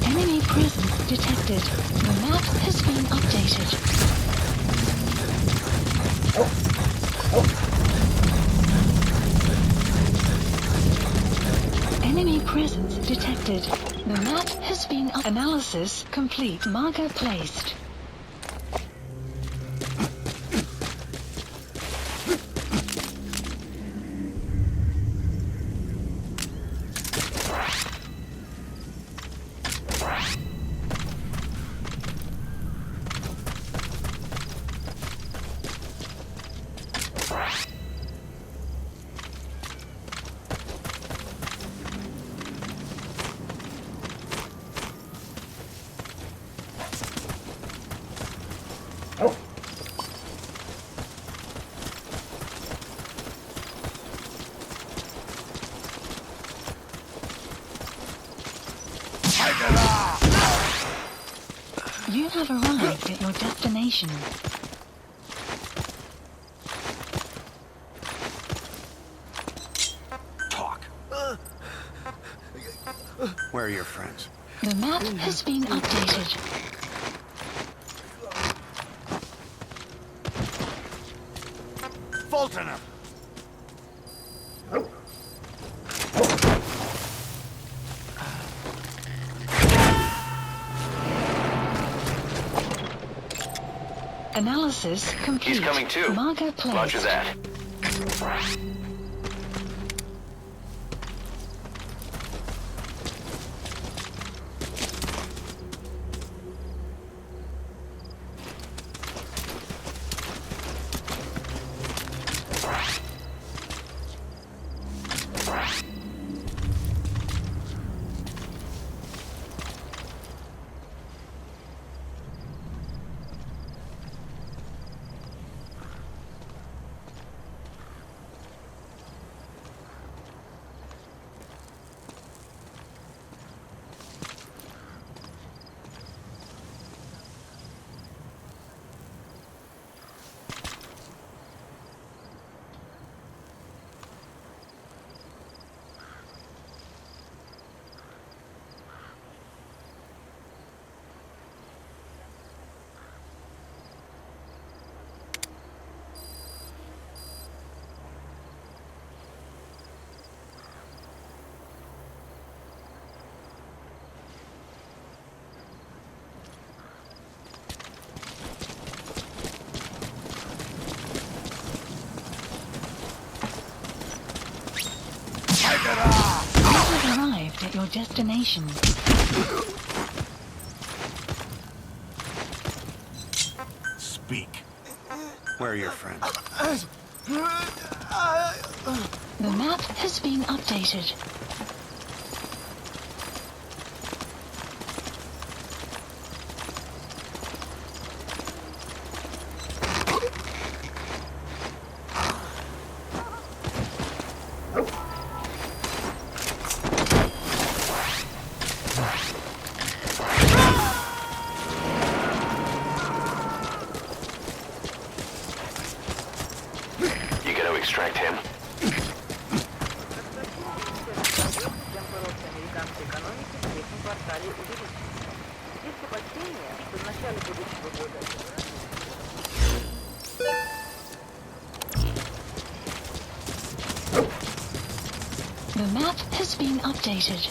Enemy presence detected. The map has been updated. Enemy presence detected. The map has been analysis complete. Marker placed. You have arrived at your destination. Talk. Where are your friends? The map has been updated. Fulton him! Analysis complete. He's coming too. Marker placed. Roger that. have arrived at your destination. Speak. Where are your friends? The map has been updated. You gonna extract him? Темп роста американской экономики в третьем квартале увеличится. Есть опасения, что в начале будущего года The map has been updated.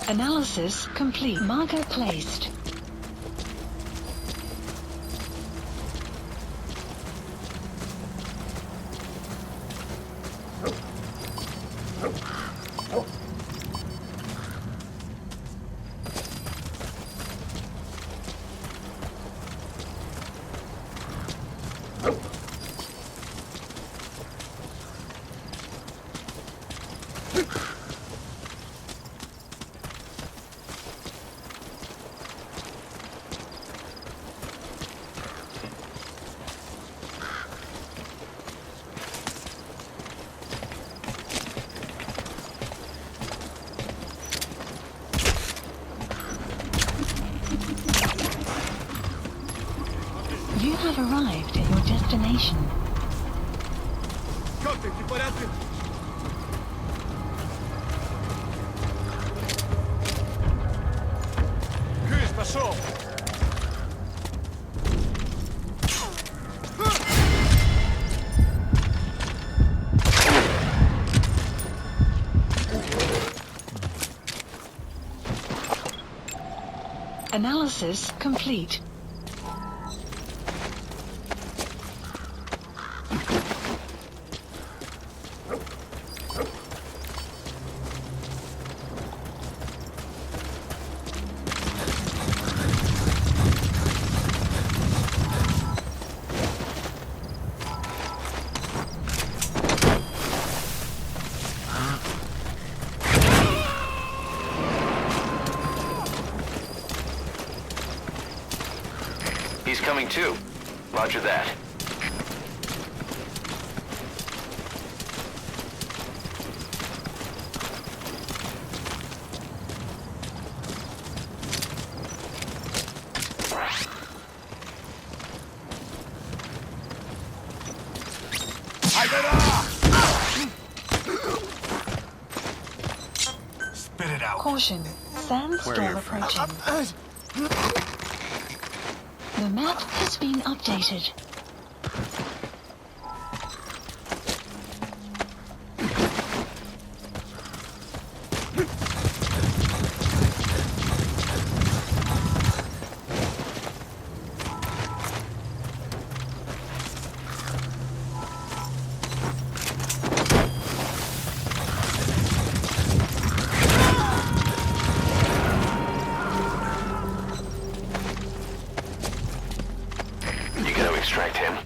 Analysis complete. Marker placed. You have arrived at your destination. Как ты, в порядке? Крыс, пошел! Analysis complete. He's coming too. Roger that. Spit it out. Caution. Sandstorm approaching. The map has been updated. Extract him.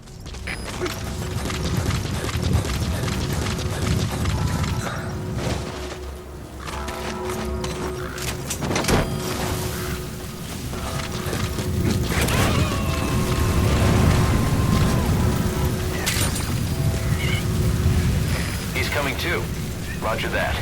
He's coming too. Roger that.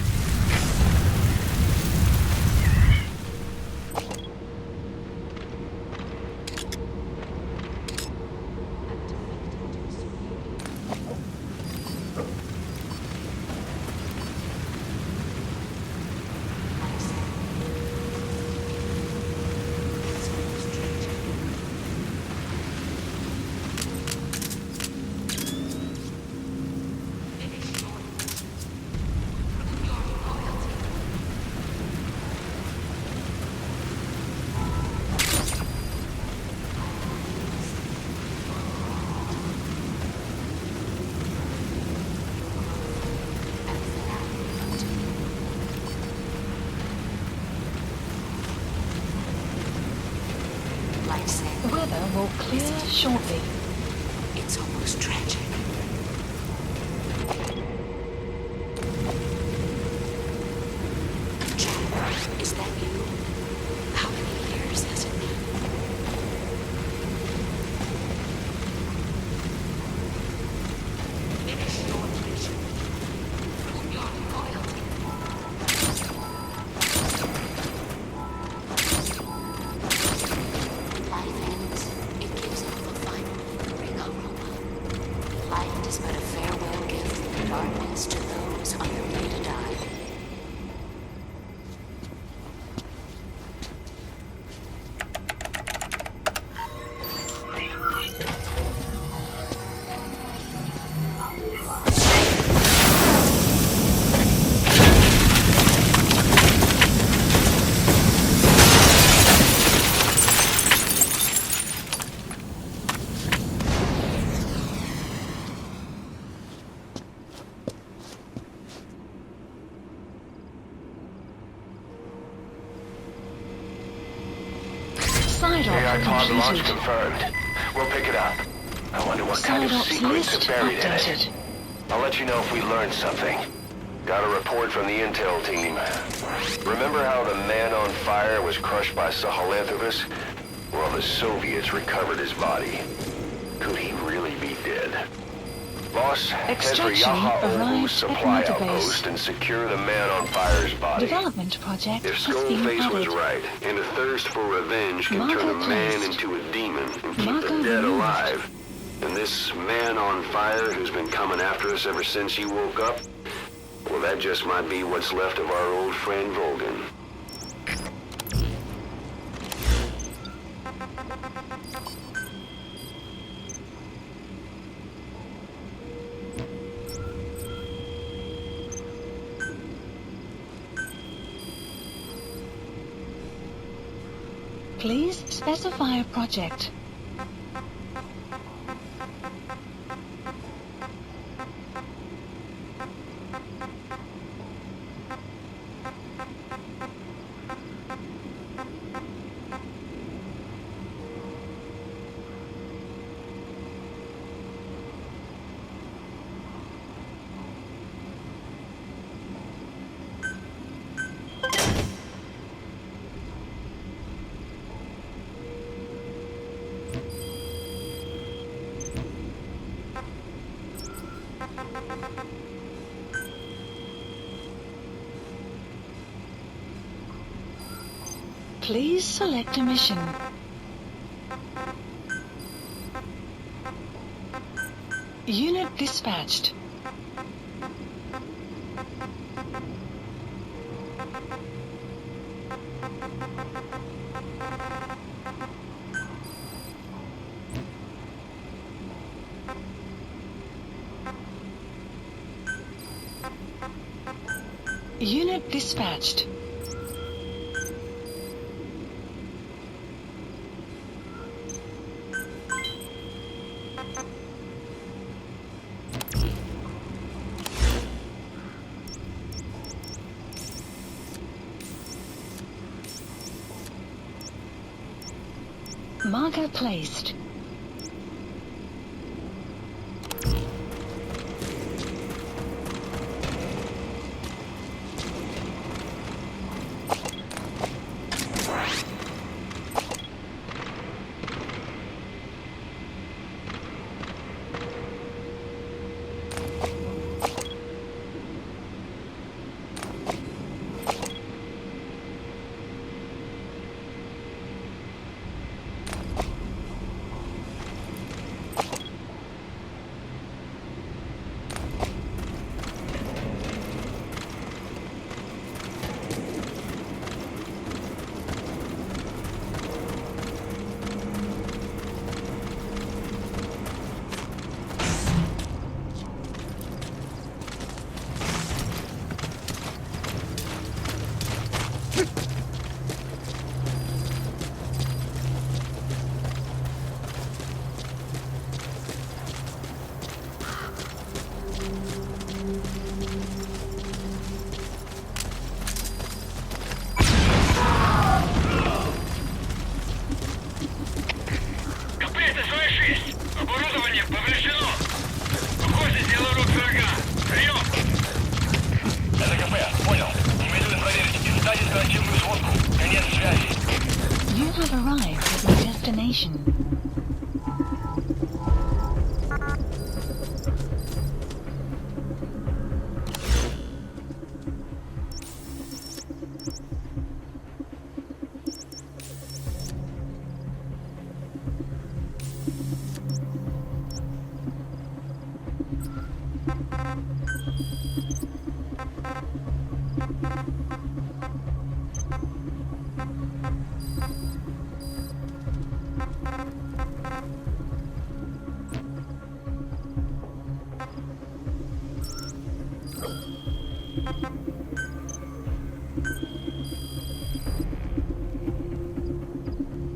The weather will clear shortly. It's almost tragic. Jack, is that you? How many years has it been? Finish your mission. Prove your loyalty. Life ends. It gives off a final lingering aroma. Light is but a farewell gift from the darkness to those on their way to die. AI pod launch confirmed. We'll pick it up. I wonder what kind of secrets are buried in it. I'll let you know if we learn something. Got a report from the intel team. Remember how the man on fire was crushed by Sahelanthropus? Well, the Soviets recovered his body. Could he really be dead? Boss, head for Extraction Yaha arrived supply at outpost and secure the man on fire's body. Development project If has been Skullface was added. right, and a thirst for revenge can Marker turn a man placed. into a demon and keep Marker the dead removed. alive, then this man on fire who's been coming after us ever since you woke up, well, that just might be what's left of our old friend Volgin. Please specify a project. Please select a mission. Unit dispatched. Unit dispatched. Marker placed. You have arrived at your destination.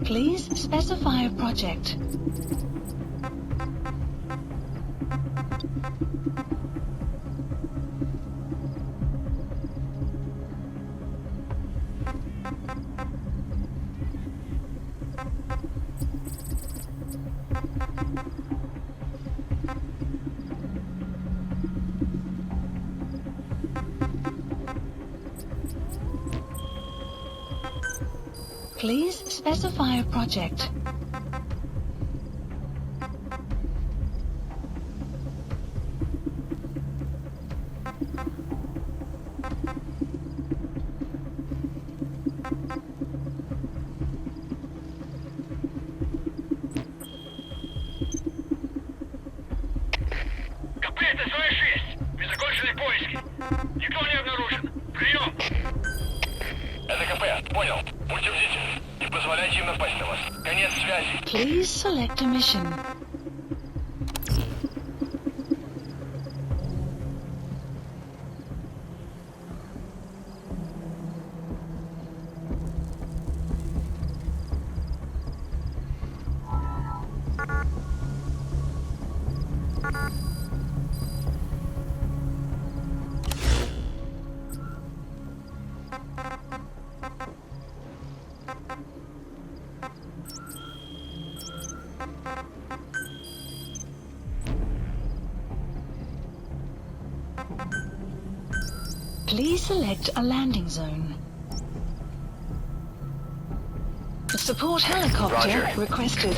Please specify a project. Please specify a project. КП-106! Мы закончили поиски. Никто не обнаружен. Прием! Это КП, понял. Будьте бдительны. Не позволяйте им напасть на вас. Конец связи. Please select a mission. Please select a landing zone. Support helicopter Roger. requested.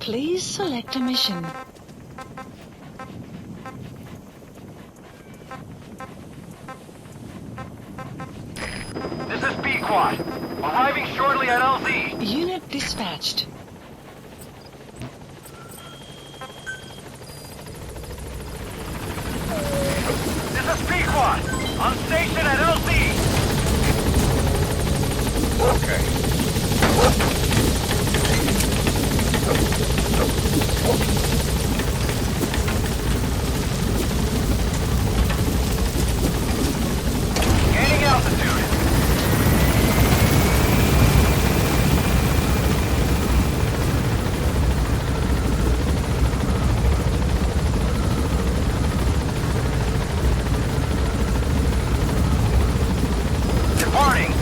Please select a mission. This is B-Quad. Arriving shortly at LZ. Unit dispatched. This is B-Quad. On station at LZ. Gaining altitude. Departing.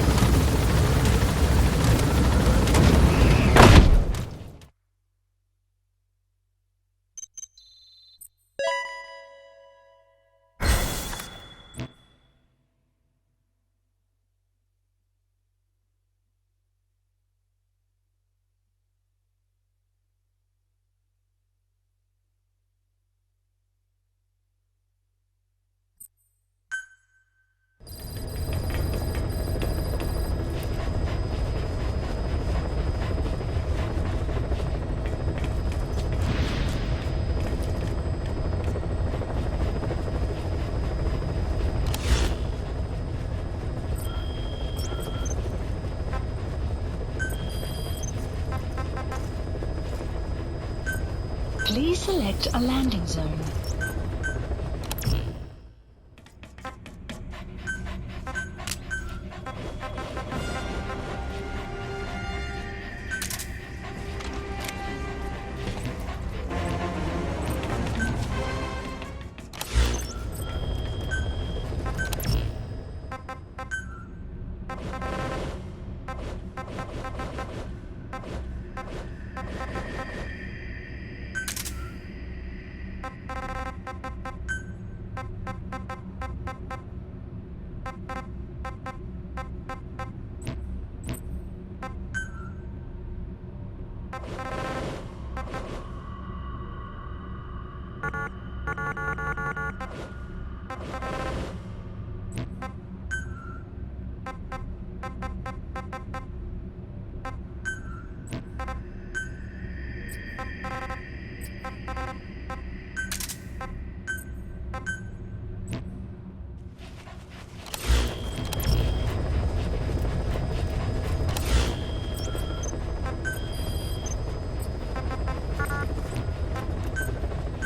Please select a landing zone.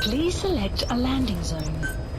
Please select a landing zone.